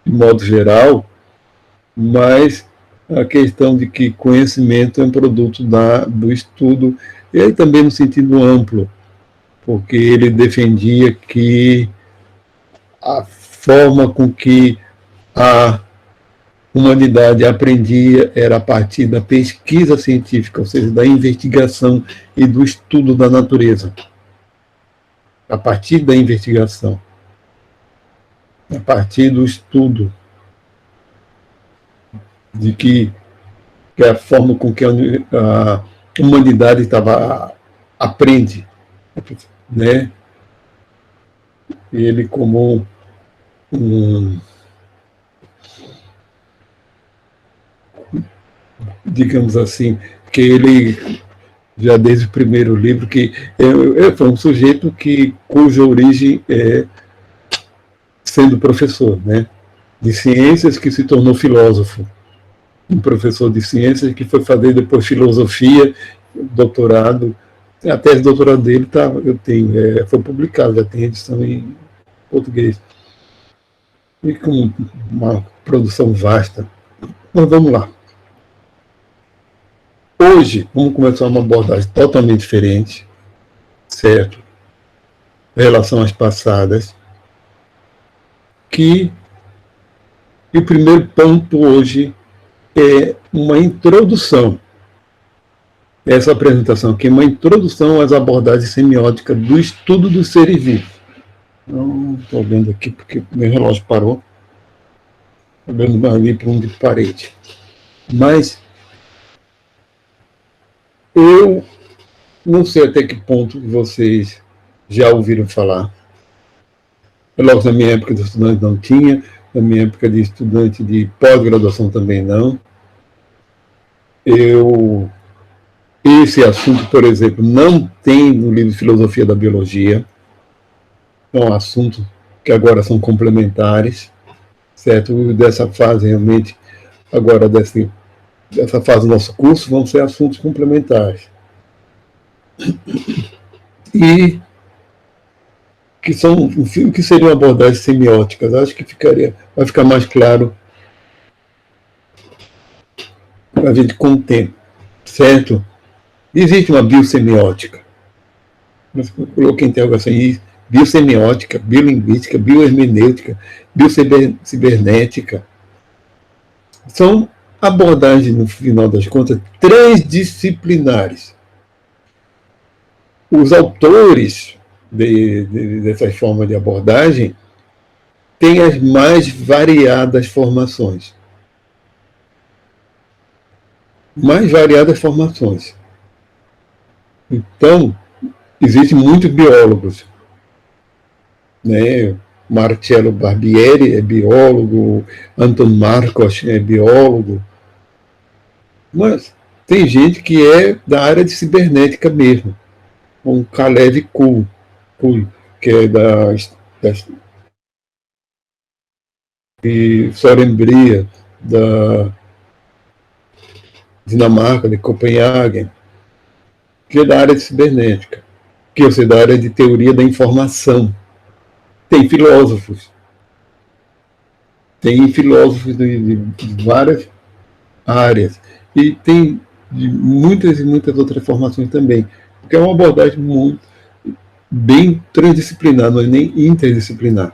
Speaker 1: de modo geral, mas a questão de que conhecimento é um produto do estudo, e aí também no sentido amplo, porque ele defendia que a forma com que a humanidade aprendia era a partir da pesquisa científica, ou seja, da investigação e do estudo da natureza. A partir da investigação, a partir do estudo, de que é a forma com que a humanidade aprende, né? Ele como digamos assim, que ele já desde o primeiro livro que foi um sujeito cuja origem é sendo professor, né? De ciências que se tornou filósofo, um professor de ciências que foi fazer depois filosofia, doutorado. A tese de doutorado dele eu tenho, foi publicada, já tem edição em português. E com uma produção vasta. Mas vamos lá. Hoje, vamos começar uma abordagem totalmente diferente, certo? Em relação às passadas. E o primeiro ponto hoje é uma introdução. Essa apresentação aqui é uma introdução às abordagens semióticas do estudo dos seres vivos. Não estou vendo aqui porque meu relógio parou. Estou vendo mais ali para um de parede. Mas eu não sei até que ponto vocês já ouviram falar. Logo na minha época de estudante não tinha, na minha época de estudante de pós-graduação também não. Esse assunto, por exemplo, não tem no livro de Filosofia da Biologia. É um assunto que agora são complementares, certo? Dessa fase, realmente, agora dessa fase do nosso curso, vão ser assuntos complementares. E que seriam abordagens semióticas. Acho que vai ficar mais claro para a gente com o tempo, certo? Existe uma biosemiótica. Eu coloquei interrogação aí, biosemiótica, biolinguística, biohermenêutica, biocibernética. São Abordagem, no final das contas, transdisciplinares. Os autores dessas formas de abordagem têm as mais variadas formações. Mais variadas formações. Então, existem muitos biólogos, né? Marcello Barbieri é biólogo, Anton Marcos é biólogo, mas tem gente que é da área de cibernética mesmo, como Kalev Kuhl, que é da e Søren Bria, da Dinamarca, de Copenhague, que é da área de cibernética, que eu sei da área de teoria da informação. Tem filósofos de várias áreas, e tem de muitas e muitas outras formações também, porque é uma abordagem muito bem transdisciplinar, não é nem interdisciplinar,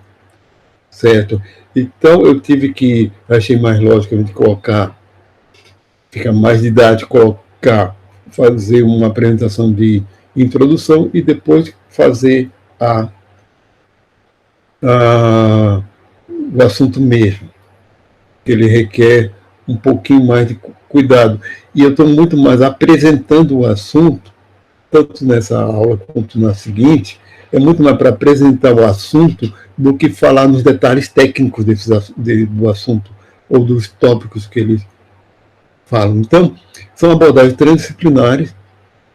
Speaker 1: certo? Então eu achei mais lógico a gente colocar, fica mais didático colocar, fazer uma apresentação de introdução e depois fazer o assunto mesmo, que ele requer um pouquinho mais de cuidado. E eu estou muito mais apresentando o assunto, tanto nessa aula quanto na seguinte, é muito mais para apresentar o assunto do que falar nos detalhes técnicos do assunto ou dos tópicos que eles falam. Então, são abordagens transdisciplinares,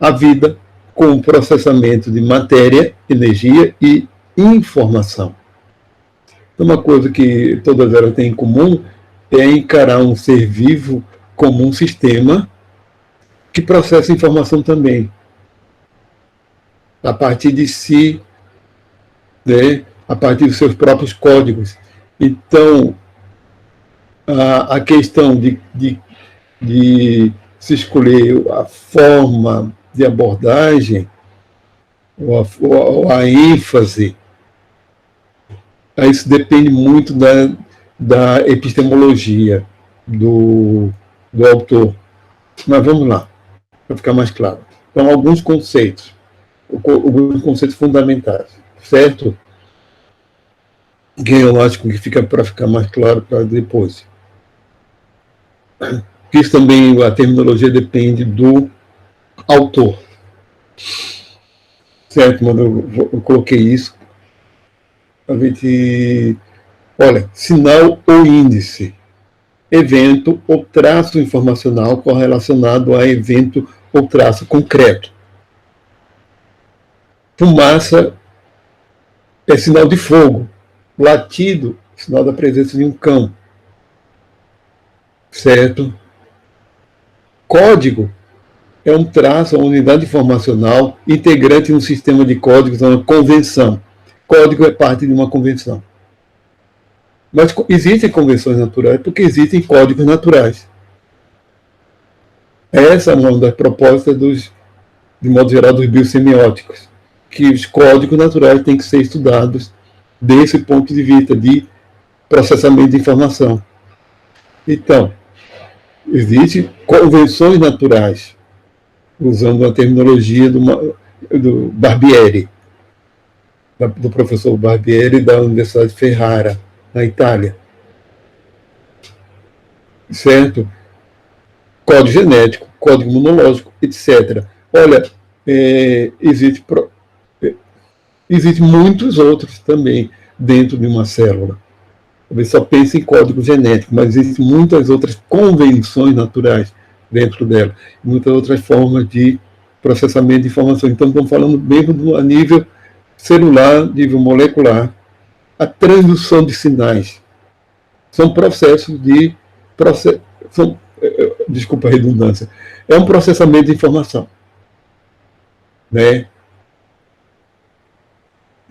Speaker 1: a vida com o processamento de matéria, energia e informação. Então, uma coisa que todas elas têm em comum é encarar um ser vivo como um sistema que processa informação também, a partir de si, né, a partir dos seus próprios códigos. Então, a questão de se escolher a forma de abordagem, ou a ênfase, isso depende muito da epistemologia do autor. Mas vamos lá, para ficar mais claro. Então, alguns conceitos fundamentais, certo? Que eu acho que fica para ficar mais claro para depois. Isso também, a terminologia depende do autor. Certo, mano? Eu coloquei isso. A gente. Olha, sinal ou índice. Evento ou traço informacional correlacionado a evento ou traço concreto. Fumaça é sinal de fogo. Latido, sinal da presença de um cão. Certo? Código é um traço, uma unidade informacional integrante de um sistema de códigos, uma convenção. Código é parte de uma convenção. Mas existem convenções naturais porque existem códigos naturais. Essa é uma das propostas de modo geral, dos biosemióticos, que os códigos naturais têm que ser estudados desse ponto de vista de processamento de informação. Então, existem convenções naturais, usando a terminologia do Barbieri, do professor Barbieri da Universidade de Ferrara, na Itália. Certo? Código genético, código imunológico, etc. Olha, existem muitos outros também dentro de uma célula. Talvez só pense em código genético, mas existem muitas outras convenções naturais dentro dela, muitas outras formas de processamento de informação. Então, estamos falando mesmo a nível celular, nível molecular, a transdução de sinais. São processos de... desculpa a redundância. É um processamento de informação. Né?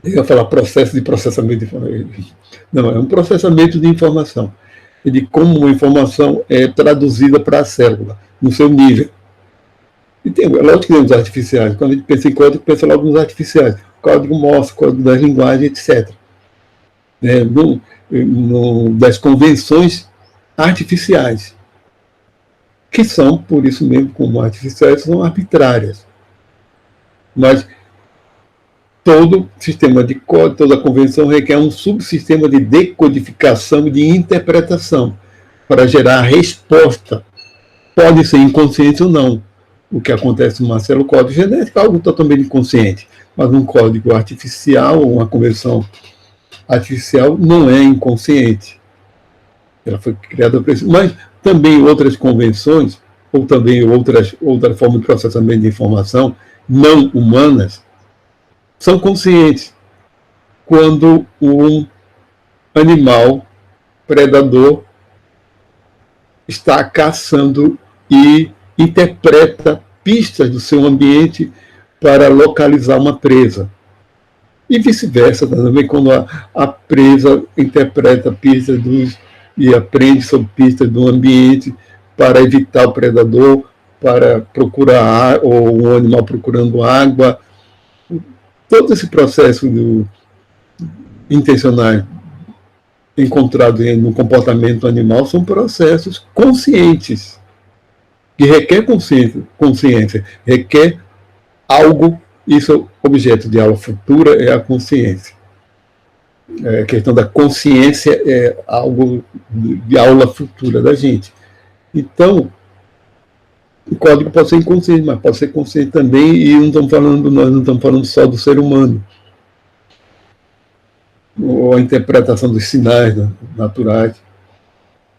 Speaker 1: Eu ia falar processo de processamento de informação. Não, é um processamento de informação. E de como uma informação é traduzida para a célula, no seu nível. E é lógico que tem os artificiais. Quando a gente pensa em código, pensa logo nos artificiais. Código Morse, código das linguagens, etc. Das convenções artificiais. que são, por isso mesmo, como artificiais, são arbitrárias. Mas todo sistema de código, toda convenção requer um subsistema de decodificação e de interpretação para gerar a resposta. Pode ser inconsciente ou não. O que acontece numa célula código genético é algo totalmente inconsciente. Mas um código artificial, uma convenção artificial, não é inconsciente. Ela foi criada para isso. Mas também outras convenções, ou também outra forma de processamento de informação não humanas, são conscientes. Quando um animal predador está caçando e interpreta pistas do seu ambiente para localizar uma presa. E vice-versa, também quando a presa interpreta pistas e aprende sobre pistas do ambiente para evitar o predador, para procurar, ou um animal procurando água. Todo esse processo intencional encontrado no comportamento animal são processos conscientes, que requer consciência, requer algo. Isso é o objeto de aula futura, é a consciência. A questão da consciência é algo de aula futura da gente. Então, o código pode ser inconsciente, mas pode ser consciente também, e nós não estamos falando só do ser humano. Ou a interpretação dos sinais naturais.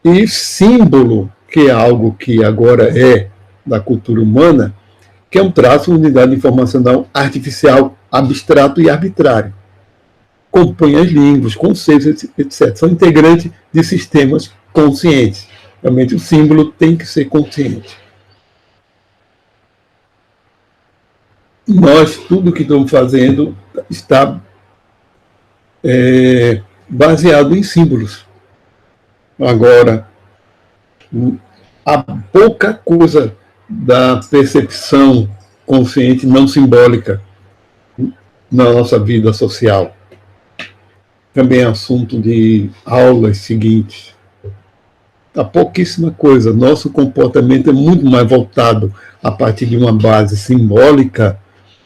Speaker 1: E símbolo, que é algo que agora é da cultura humana, que é um traço, unidade informacional artificial, abstrato e arbitrário. Compõe as línguas, conceitos, etc. São integrantes de sistemas conscientes. Realmente o símbolo tem que ser consciente. Nós, tudo que estamos fazendo está baseado em símbolos. Agora, há pouca coisa da percepção consciente não simbólica na nossa vida social. Também é assunto de aulas seguintes. Há pouquíssima coisa. Nosso comportamento é muito mais voltado a partir de uma base simbólica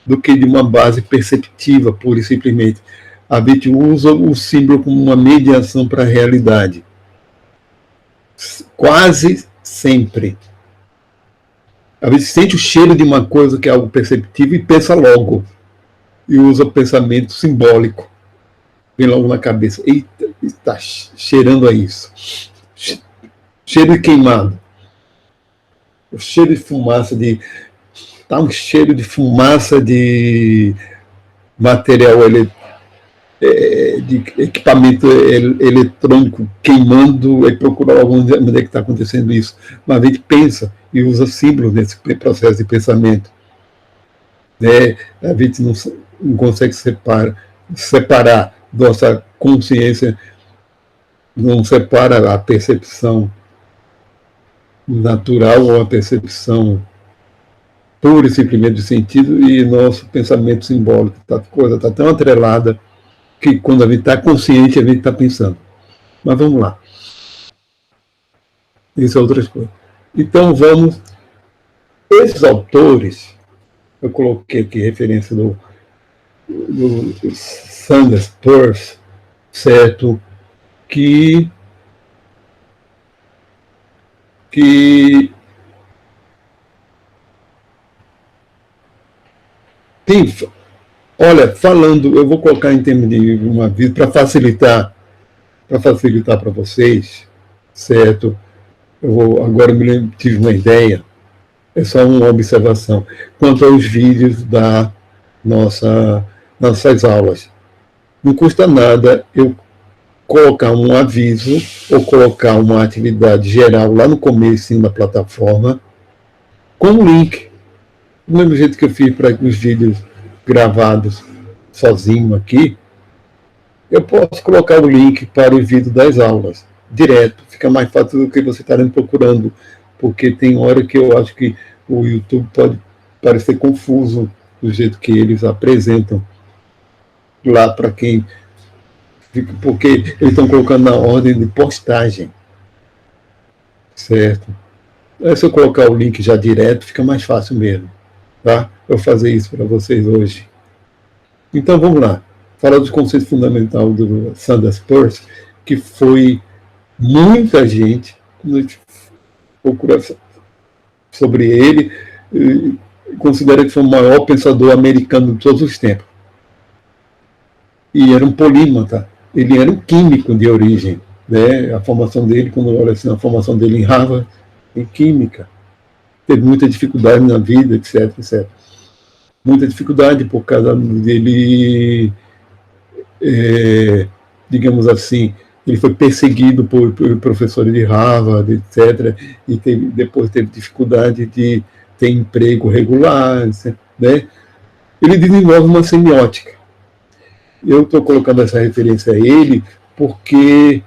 Speaker 1: do que de uma base perceptiva, pura e simplesmente. A gente usa o símbolo como uma mediação para a realidade. Quase sempre. A gente sente o cheiro de uma coisa que é algo perceptível e pensa logo. E usa o pensamento simbólico. Vem logo na cabeça. Eita, está cheirando a isso. Cheiro de queimado. O cheiro de fumaça de... Está um cheiro de fumaça de material de equipamento eletrônico queimando, e procurar onde é que está acontecendo isso. Mas a gente pensa e usa símbolos nesse processo de pensamento. A gente não consegue separar nossa consciência, não separa a percepção natural ou a percepção pura e simplesmente de sentido e nosso pensamento simbólico. A coisa está tão atrelada que quando a gente está consciente, a gente está pensando. Mas vamos lá. Isso é outras coisas. Então vamos... Esses autores, eu coloquei aqui referência do Sanders Peirce, certo? Que tem... Olha, falando, eu vou colocar em termos de uma vida para facilitar para vocês, certo? Agora tive uma ideia, é só uma observação, quanto aos vídeos nossas aulas. Não custa nada eu colocar um aviso ou colocar uma atividade geral lá no começo da plataforma com um link. Do mesmo jeito que eu fiz para os vídeos gravados sozinho aqui, eu posso colocar o link para o vídeo das aulas direto, fica mais fácil do que você estar procurando, porque tem hora que eu acho que o YouTube pode parecer confuso do jeito que eles apresentam lá para quem... Porque eles estão colocando na ordem de postagem, certo? Se eu colocar o link já direto, fica mais fácil mesmo, tá? Eu fazer isso para vocês hoje. Então, vamos lá. Falar do conceito fundamental do Sanders Peirce, que foi muita gente, quando a gente procura sobre ele, considera que foi o maior pensador americano de todos os tempos. E era um polímata. Ele era um químico de origem, né? A formação dele, quando eu olho assim, a formação dele em Harvard, em química. Teve muita dificuldade na vida, etc, etc. Muita dificuldade por causa dele, digamos assim, ele foi perseguido por professores de Harvard, etc. E depois teve dificuldade de ter emprego regular, né? Ele desenvolve uma semiótica. Eu estou colocando essa referência a ele porque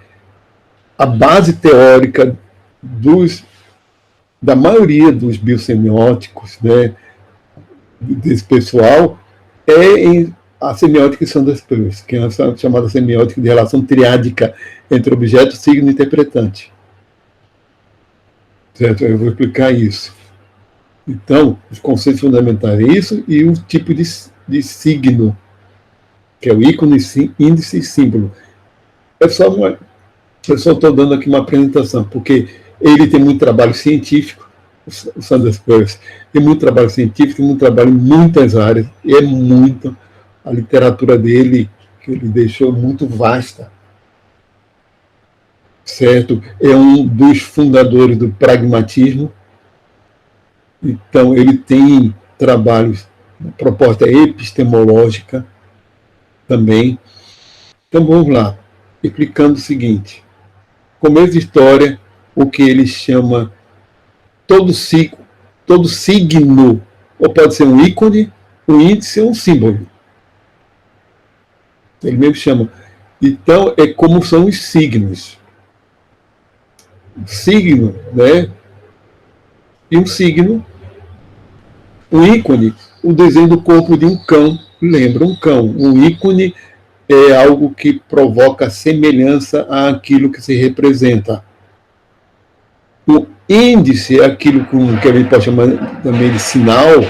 Speaker 1: a base teórica da maioria dos biosemióticos, né, desse pessoal, a semiótica de Sanders Peirce, que é a chamada semiótica de relação triádica entre objeto, signo e interpretante. Certo? Eu vou explicar isso. Então, os conceitos fundamentais é isso e o tipo de signo, que é o ícone, índice e símbolo. Eu só estou dando aqui uma apresentação, porque ele tem muito trabalho científico, o Sanders Peirce, tem muito trabalho científico, tem muito trabalho em muitas áreas, e é muito, a literatura dele, que ele deixou muito vasta, certo? É um dos fundadores do pragmatismo, então ele tem trabalhos, proposta epistemológica também. Então vamos lá, explicando o seguinte: começo de história, o que ele chama todo signo, ou pode ser um ícone, um índice ou um símbolo. Ele mesmo chama. Então, é como são os signos. Signo, né? E um signo, um ícone, o desenho do corpo de um cão lembra um cão. Um ícone é algo que provoca semelhança àquilo que se representa. O índice é aquilo que a gente pode chamar também de sinal.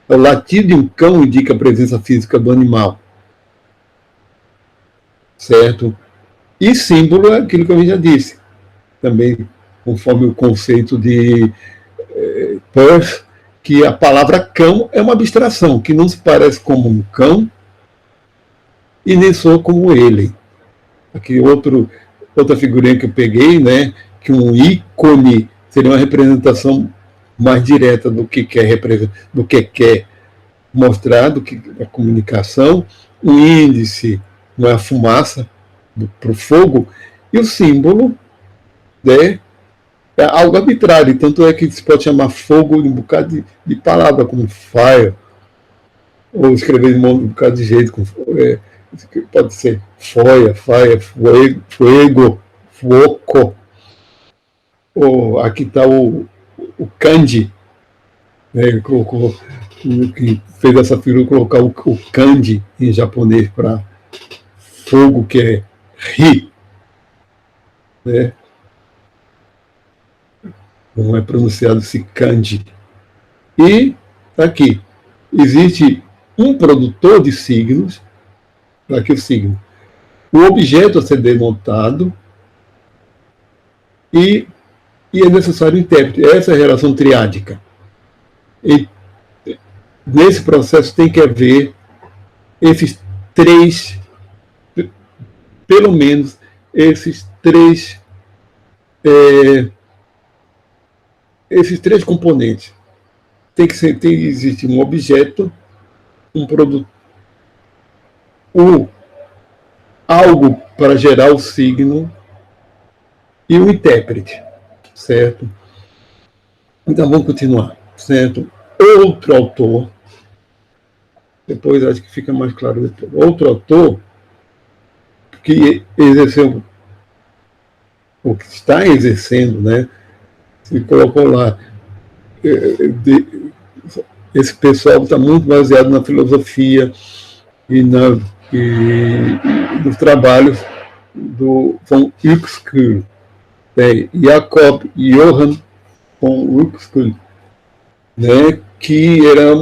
Speaker 1: O latido de um cão indica a presença física do animal. Certo? E símbolo é aquilo que eu já disse. Também, conforme o conceito de Peirce, que a palavra cão é uma abstração, que não se parece como um cão e nem soa como ele. Aqui outra figurinha que eu peguei, né, que um ícone seria uma representação mais direta do que quer mostrar, do que a comunicação. O índice não é a fumaça para o fogo, e o símbolo, né, é algo arbitrário, tanto é que se pode chamar fogo de um bocado de palavra, como fire, ou escrever de um bocado de jeito, pode ser foia, fire, fuego, fuoco. Aqui está o kanji, né, que fez essa figura colocar o kanji em japonês para fogo, que é ri, né? Não é pronunciado esse kanji. E aqui existe um produtor de signos para aquele signo, o objeto a ser denotado e é necessário o intérprete. Essa é a relação triádica. E nesse processo tem que haver esses três, pelo menos esses três componentes. Tem que existir um objeto, um produto, algo para gerar o signo e o intérprete, certo? Então vamos continuar, certo? Outro autor, depois acho que fica mais claro depois. Outro autor que exerceu, ou que está exercendo, né? Se colocou lá, esse pessoal está muito baseado na filosofia e nos trabalhos do von Uexküll, Jakob Johann von Uexküll, né, que era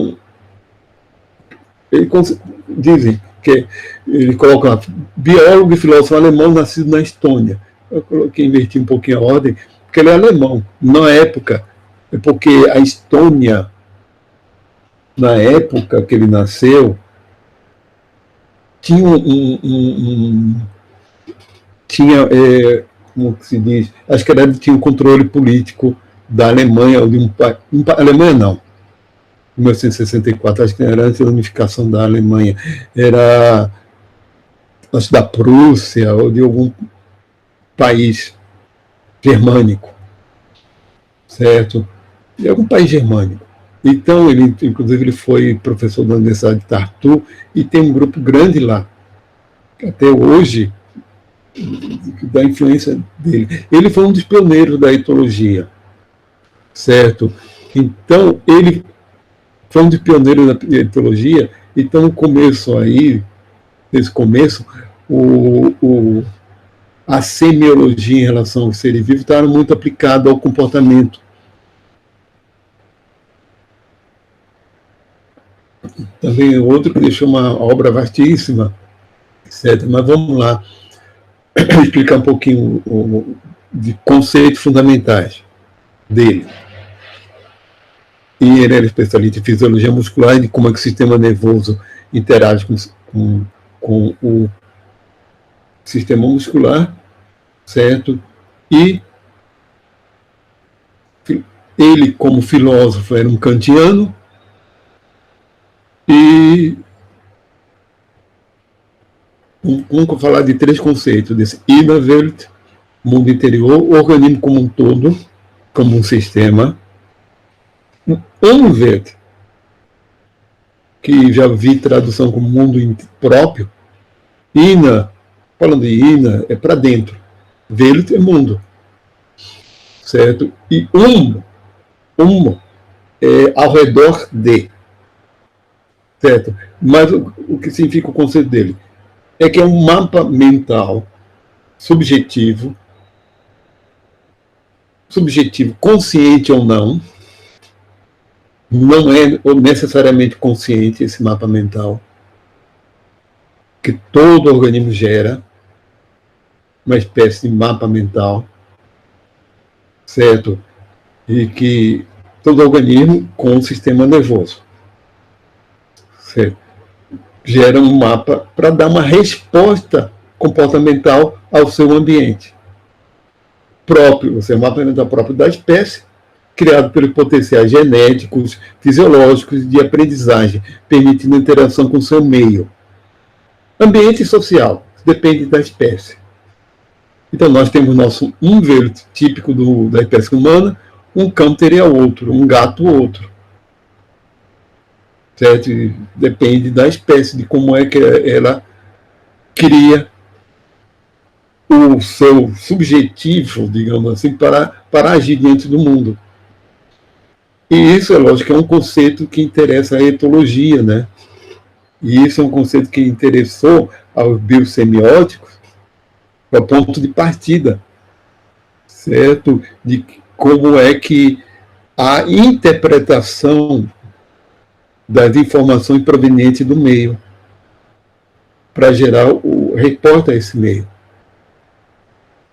Speaker 1: dizem que ele coloca lá, biólogo e filósofo alemão nascido na Estônia. Eu coloquei, inverti um pouquinho a ordem, porque ele é alemão. Na época, é porque a Estônia, na época que ele nasceu, tinha tinha, como se diz, acho que tinha um controle político da Alemanha, de Alemanha não, 1964, acho que era antes da unificação da Alemanha, era, acho, da Prússia ou de algum país germânico, certo? De algum país germânico. Então, ele, inclusive, ele foi professor da Universidade de Tartu e tem um grupo grande lá, até hoje, da influência dele. Ele foi um dos pioneiros da etologia, certo? Então, ele foi um dos pioneiros da etologia, então, no começo aí, nesse começo, a semiologia em relação aos seres vivos estava muito aplicada ao comportamento. Também outro que deixou uma obra vastíssima, certo? Mas vamos lá explicar um pouquinho de conceitos fundamentais dele. E ele era especialista em fisiologia muscular e de como é que o sistema nervoso interage com o sistema muscular, certo? E ele, como filósofo, era um kantiano e vamos falar de 3 conceitos, desse Innerwelt, mundo interior, o organismo como um todo, como um sistema, Umwelt, que já vi tradução como mundo próprio, Inner, falando de Inner, é para dentro, Welt é mundo, certo? E é ao redor de, certo? Mas o que significa o conceito dele? É que é um mapa mental subjetivo, consciente ou não é necessariamente consciente esse mapa mental, que todo organismo gera, uma espécie de mapa mental, certo? E que todo organismo com um sistema nervoso, certo? Gera um mapa para dar uma resposta comportamental ao seu ambiente próprio, o seu mapa mental próprio da espécie, criado pelos potenciais genéticos, fisiológicos de aprendizagem, permitindo interação com o seu meio. Ambiente social, depende da espécie. Então, nós temos nosso Umwelt típico da espécie humana, um cão teria outro, um gato outro. Certo? Depende da espécie, de como é que ela cria o seu subjetivo, digamos assim, para agir dentro do mundo. E isso, é lógico, é um conceito que interessa a etologia, né? E isso é um conceito que interessou aos biosemióticos, ao ponto de partida, certo? De como é que a interpretação das informações provenientes do meio para gerar resposta a esse meio.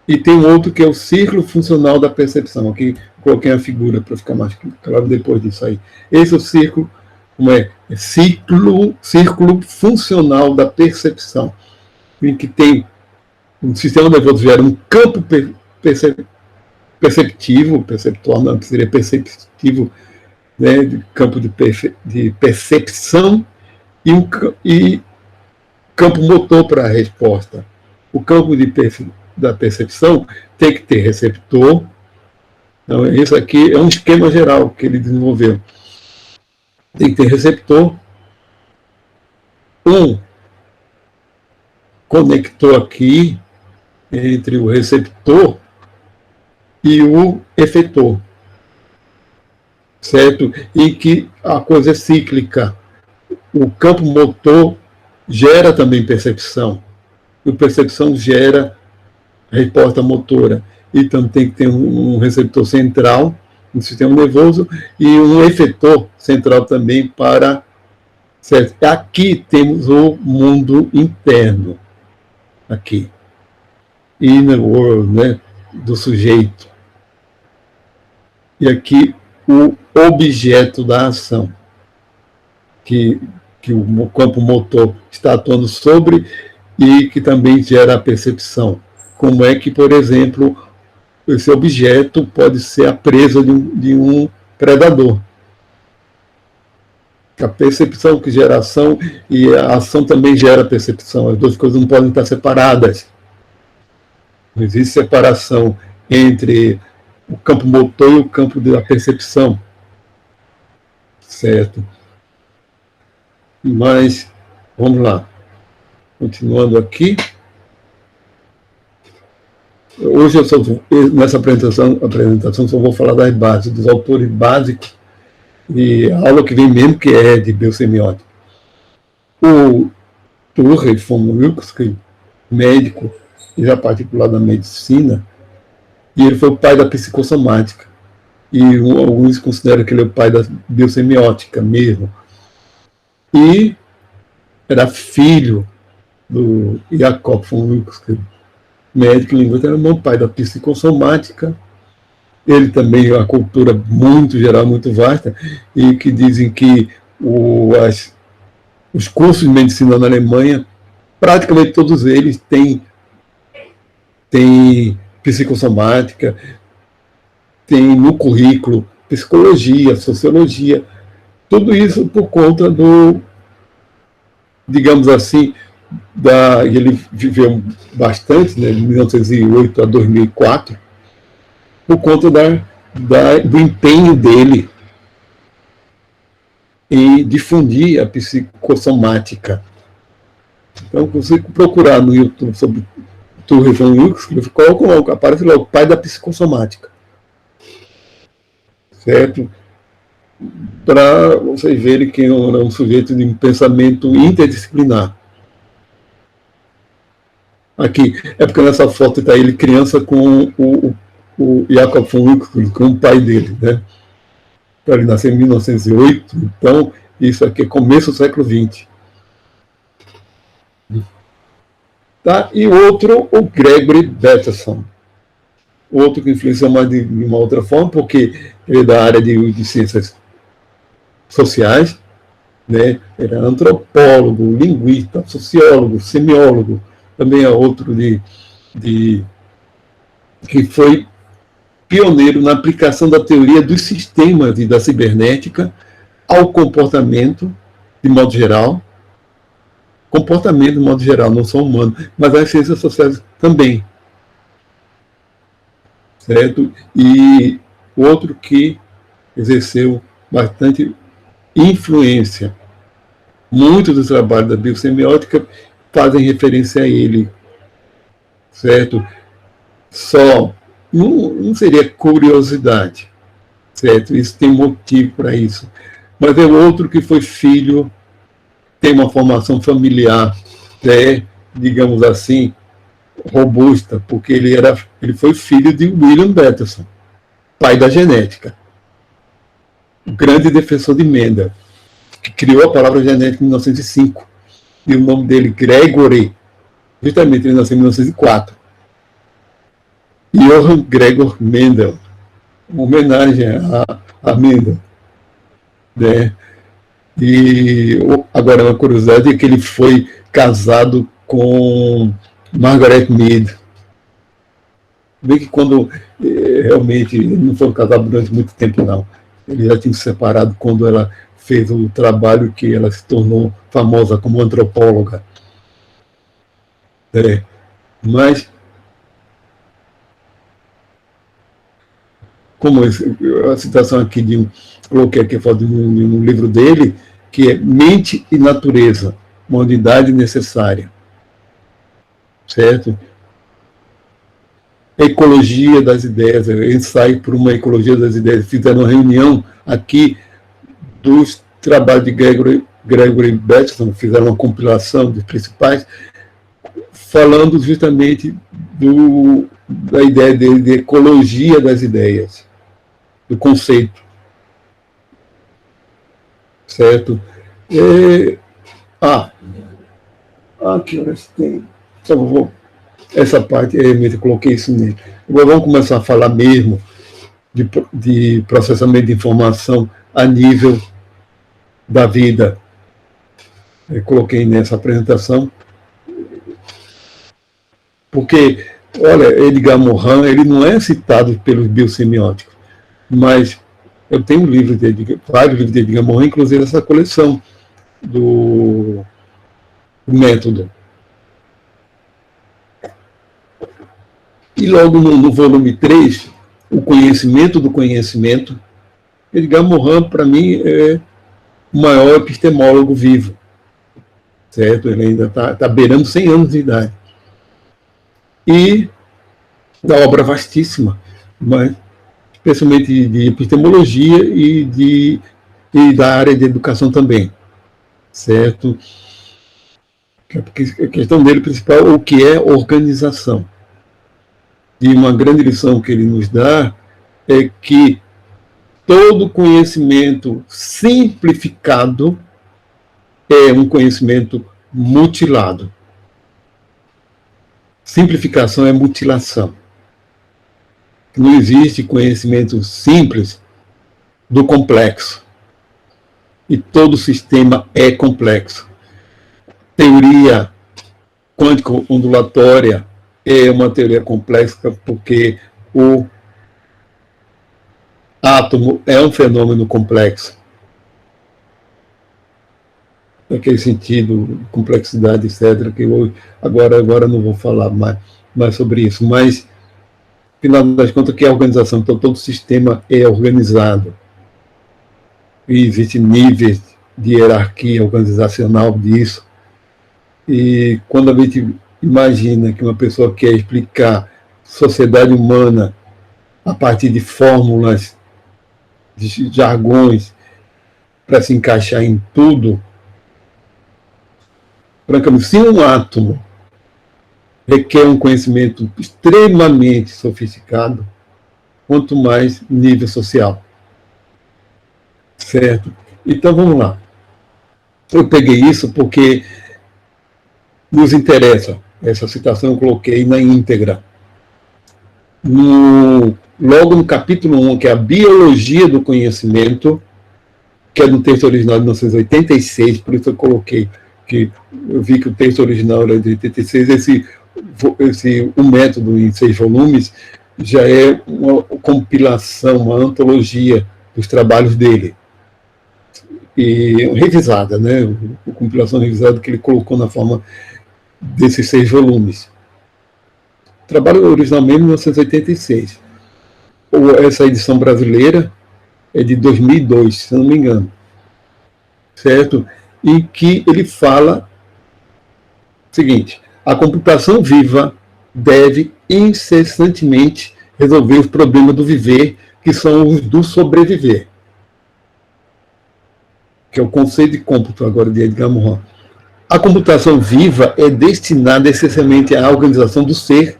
Speaker 1: E tem outro que é o círculo funcional da percepção. Aqui coloquei a figura para ficar mais claro depois disso aí. Esse é o círculo, como é? Círculo funcional da percepção, em que tem um sistema nervoso gera um campo perceptual, não, que seria perceptivo, né, de campo de percepção e campo motor para a resposta. O campo da percepção tem que ter receptor. Então, isso aqui é um esquema geral que ele desenvolveu. Tem que ter receptor, um conector aqui entre o receptor e o efetor, certo? E que a coisa é cíclica. O campo motor gera também percepção. E a percepção gera resposta motora. Então tem que ter um receptor central no sistema nervoso, e um efetor central também para... Certo? Aqui temos o mundo interno, aqui, inner world, né, do sujeito. E aqui o objeto da ação, que o campo motor está atuando sobre e que também gera a percepção. Como é que, por exemplo, esse objeto pode ser a presa de um predador. A percepção que gera a ação e a ação também gera a percepção. As duas coisas não podem estar separadas. Não existe separação entre o campo motor e o campo da percepção. Certo? Mas, vamos lá. Continuando aqui. Hoje, nessa apresentação, só vou falar das bases, dos autores básicos, e a aula que vem mesmo, que é de biosemiótica. O Turrey von Wilkes, médico, já particular da medicina, e ele foi o pai da psicossomática. E alguns consideram que ele é o pai da biosemiótica mesmo. E era filho do Jacob von Wilkes, médico e linguista, era o pai da psicossomática. Ele também é uma cultura muito geral, muito vasta, e que dizem que os cursos de medicina na Alemanha, praticamente todos eles têm psicossomática, tem no currículo psicologia, sociologia, tudo isso por conta do, digamos assim, ele viveu bastante, né, de 1908 a 2004, por conta do empenho dele em difundir a psicossomática. Então, se você procurar no YouTube sobre Turrey von Wilkes, aparece lá o pai da psicossomática. Certo? Para vocês verem que é um sujeito de um pensamento interdisciplinar. Aqui, é porque nessa foto está ele criança com o Jacob von Wilkes, com o pai dele, né? Ele nasceu em 1908, então isso aqui é começo do século XX. Tá? E outro, o Gregory Bateson. Outro que influenciou mais de uma outra forma, porque ele é da área de ciências sociais, né? Era antropólogo, linguista, sociólogo, semiólogo, também é outro que foi pioneiro na aplicação da teoria dos sistemas e da cibernética ao comportamento, de modo geral. Comportamento, de modo geral, não só humano, mas as ciências sociais também. Certo? E outro que exerceu bastante influência. Muitos dos trabalhos da biosemiótica fazem referência a ele. Certo? Só não seria curiosidade, certo? Isso tem motivo para isso. Mas é outro que foi filho, tem uma formação familiar, digamos assim, robusta, porque ele foi filho de William Bateson, pai da genética, o grande defensor de Mendel, que criou a palavra genética em 1905, e o nome dele, Gregory, justamente ele nasceu em 1904. Johann Gregor Mendel, uma homenagem a Mendel. Né? E agora uma curiosidade é que ele foi casado com Margaret Mead. Bem que quando realmente não foram casados durante muito tempo, não. Ele já tinha se separado quando ela fez o trabalho que ela se tornou famosa como antropóloga. Mas como a citação aqui coloquei aqui no livro dele, que é Mente e Natureza, uma unidade necessária. Certo? Ecologia das ideias, ensaio por uma ecologia das ideias. Fizeram uma reunião aqui dos trabalhos de Gregory Bateson, fizeram uma compilação dos principais, falando justamente da ideia dele de ecologia das ideias. do conceito, certo? Que horas tem? Só vou, essa parte, eu coloquei isso nele. Agora vamos começar a falar mesmo de processamento de informação a nível da vida. Eu coloquei nessa apresentação, porque, olha, Edgar Morin, ele não é citado pelos biosemióticos, mas eu tenho vários livros de Edgar Morin, inclusive essa coleção do método. E logo no volume 3, o conhecimento do conhecimento, Edgar Morin, para mim, é o maior epistemólogo vivo, certo? Ele ainda está beirando 100 anos de idade. E da obra vastíssima, mas especialmente de epistemologia e da área de educação também, certo? Porque a questão dele principal é o que é organização. E uma grande lição que ele nos dá é que todo conhecimento simplificado é um conhecimento mutilado. Simplificação é mutilação. Não existe conhecimento simples do complexo. E todo sistema é complexo. Teoria quântico-ondulatória é uma teoria complexa porque o átomo é um fenômeno complexo. Naquele sentido, complexidade, etc., que eu agora não vou falar mais sobre isso, mas, no final das contas, o que é a organização? Então, todo sistema é organizado. E existem níveis de hierarquia organizacional disso. E quando a gente imagina que uma pessoa quer explicar sociedade humana a partir de fórmulas, de jargões, para se encaixar em tudo, francamente, se um átomo requer um conhecimento extremamente sofisticado, quanto mais nível social. Certo? Então, vamos lá. Eu peguei isso porque nos interessa. Essa citação eu coloquei na íntegra. Logo no capítulo 1, que é a Biologia do Conhecimento, que é do texto original de 1986, por isso eu coloquei que eu vi que o texto original era de 86, o método em 6 volumes já é uma compilação, uma antologia dos trabalhos dele. E revisada, né? A compilação revisada que ele colocou na forma desses 6 volumes. O trabalho original mesmo, 1986. Essa edição brasileira é de 2002, se não me engano. Certo? E que ele fala o seguinte: a computação viva deve incessantemente resolver os problemas do viver, que são os do sobreviver. Que é o conceito de cômputo agora de Edgar Morin. A computação viva é destinada essencialmente à organização do ser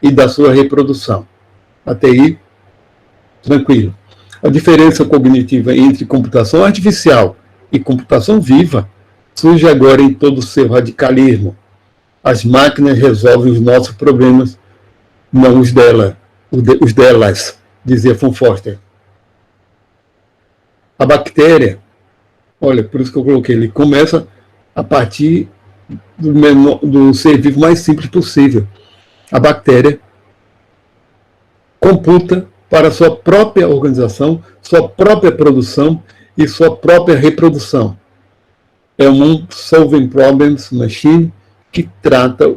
Speaker 1: e da sua reprodução. Até aí, tranquilo. A diferença cognitiva entre computação artificial e computação viva surge agora em todo o seu radicalismo. As máquinas resolvem os nossos problemas, não os delas, dizia von Foster. A bactéria, olha, por isso que eu coloquei, ele começa a partir do ser vivo mais simples possível. A bactéria computa para sua própria organização, sua própria produção e sua própria reprodução. É um solving problems machine que trata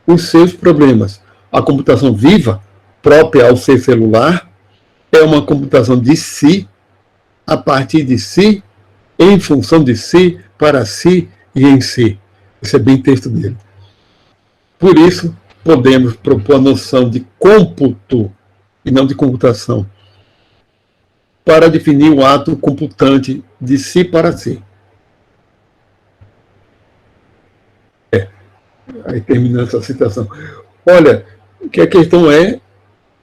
Speaker 1: os seus problemas. A computação viva, própria ao ser celular, é uma computação de si, a partir de si, em função de si, para si e em si. Esse é bem texto dele. Por isso, podemos propor a noção de cômputo e não de computação, para definir o ato computante de si para si. Aí termina essa citação. Olha, que a questão é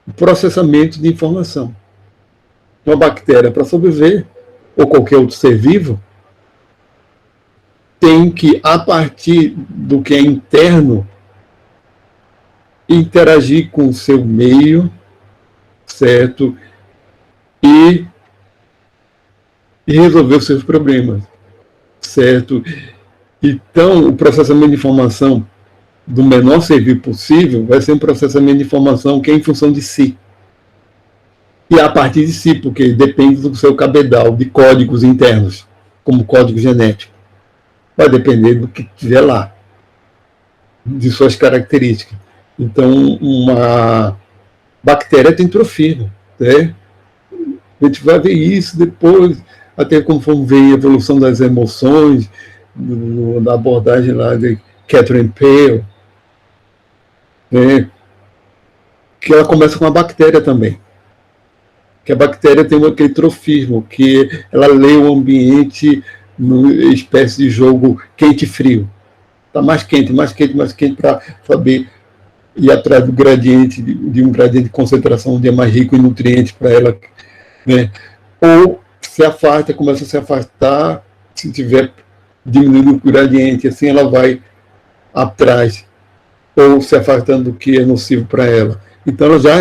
Speaker 1: o processamento de informação. Uma bactéria, para sobreviver, ou qualquer outro ser vivo, tem que, a partir do que é interno, interagir com o seu meio, certo? E resolver os seus problemas, certo? Então, o processamento de informação do menor serviço possível vai ser um processamento de informação que é em função de si. E a partir de si, porque depende do seu cabedal de códigos internos, como código genético. Vai depender do que tiver lá, de suas características. Então, uma bactéria tem trofino, né? A gente vai ver isso depois, até como vamos ver a evolução das emoções, na abordagem lá de Catherine Pale, né? Que ela começa com a bactéria também. Que a bactéria tem aquele trofismo, que ela lê o ambiente numa espécie de jogo quente e frio. Está mais quente, mais quente, mais quente, para saber ir atrás do gradiente, de um gradiente de concentração onde é mais rico em nutrientes para ela, né? Ou se afasta, começa a se afastar, se tiver diminuindo o gradiente, assim ela vai atrás, ou se afastando do que é nocivo para ela. Então ela já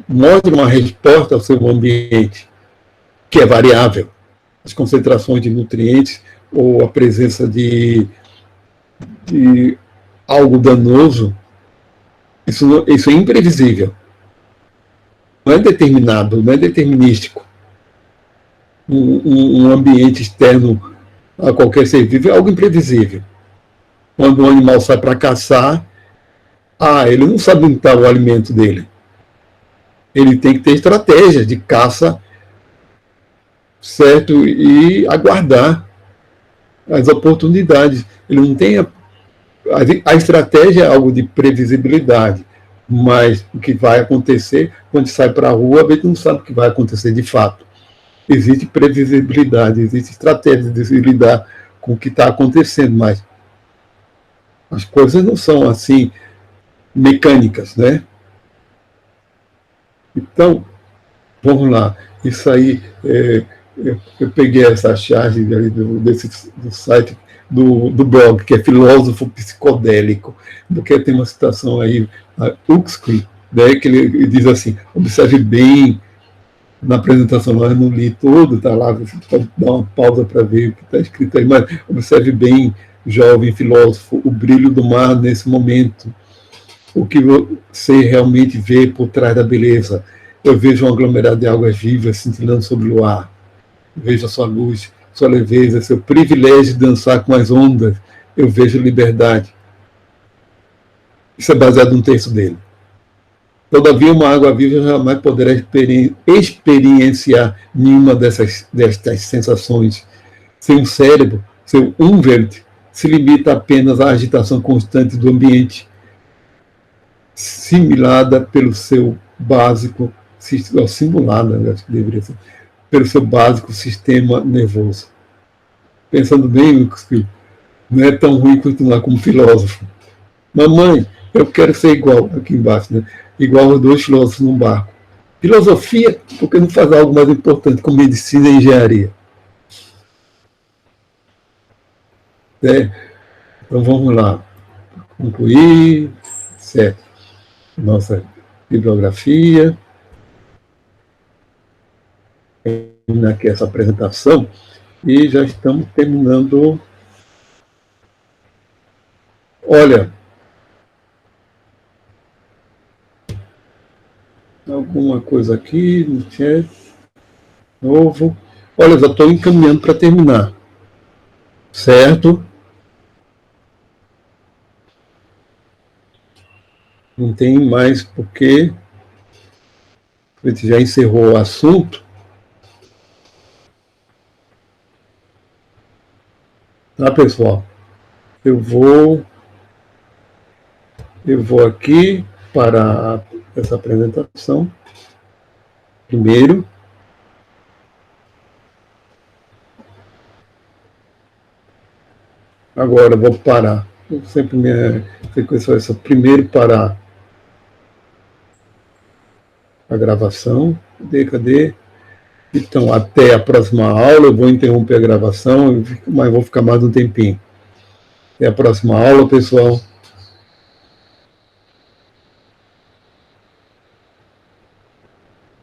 Speaker 1: mostra uma resposta ao seu ambiente, que é variável. As concentrações de nutrientes ou a presença de algo danoso, isso é imprevisível. Não é determinado, não é determinístico. Um ambiente externo a qualquer ser vivo é algo imprevisível. Quando um animal sai para caçar, ele não sabe onde está o alimento dele. Ele tem que ter estratégia de caça, certo? E aguardar as oportunidades. Ele não tem a estratégia é algo de previsibilidade, mas o que vai acontecer quando sai para a rua, a gente não sabe o que vai acontecer de fato. Existe previsibilidade, existe estratégia de se lidar com o que está acontecendo, mas as coisas não são assim mecânicas, né? Então, vamos lá. Isso aí, eu peguei essa charge do site do blog, que é Filósofo Psicodélico, porque tem uma citação aí, Huxley, né, que ele diz assim: observe bem, na apresentação lá eu não li todo, está lá, você pode dar uma pausa para ver o que está escrito aí, mas observe bem, jovem filósofo, o brilho do mar nesse momento, o que você realmente vê por trás da beleza. Eu vejo um aglomerado de águas vivas cintilando sobre o ar. Eu vejo a sua luz, sua leveza, seu privilégio de dançar com as ondas. Eu vejo liberdade. Isso é baseado num texto dele. Todavia, uma água viva jamais poderá experienciar nenhuma destas sensações. Seu cérebro, seu Umwelt, se limita apenas à agitação constante do ambiente, simulada pelo seu básico, simulada, acho que deveria ser, pelo seu básico sistema nervoso. Pensando bem, não é tão ruim continuar como filósofo. Mamãe, eu quero ser igual, aqui embaixo, né? Igual os dois filósofos num barco. Filosofia, porque não faz algo mais importante como medicina e engenharia? Então vamos lá. Concluir, certo. Nossa bibliografia. Terminar aqui essa apresentação e já estamos terminando. Olha, alguma coisa aqui no chat novo. Olha, já estou encaminhando para terminar, certo? Não tem mais porque a gente já encerrou o assunto. Tá, pessoal? Eu vou aqui para essa apresentação. Primeiro. Agora vou parar. Eu sempre minha sequência é primeiro parar a gravação. Cadê? Então, até a próxima aula, eu vou interromper a gravação, mas vou ficar mais um tempinho. Até a próxima aula, pessoal.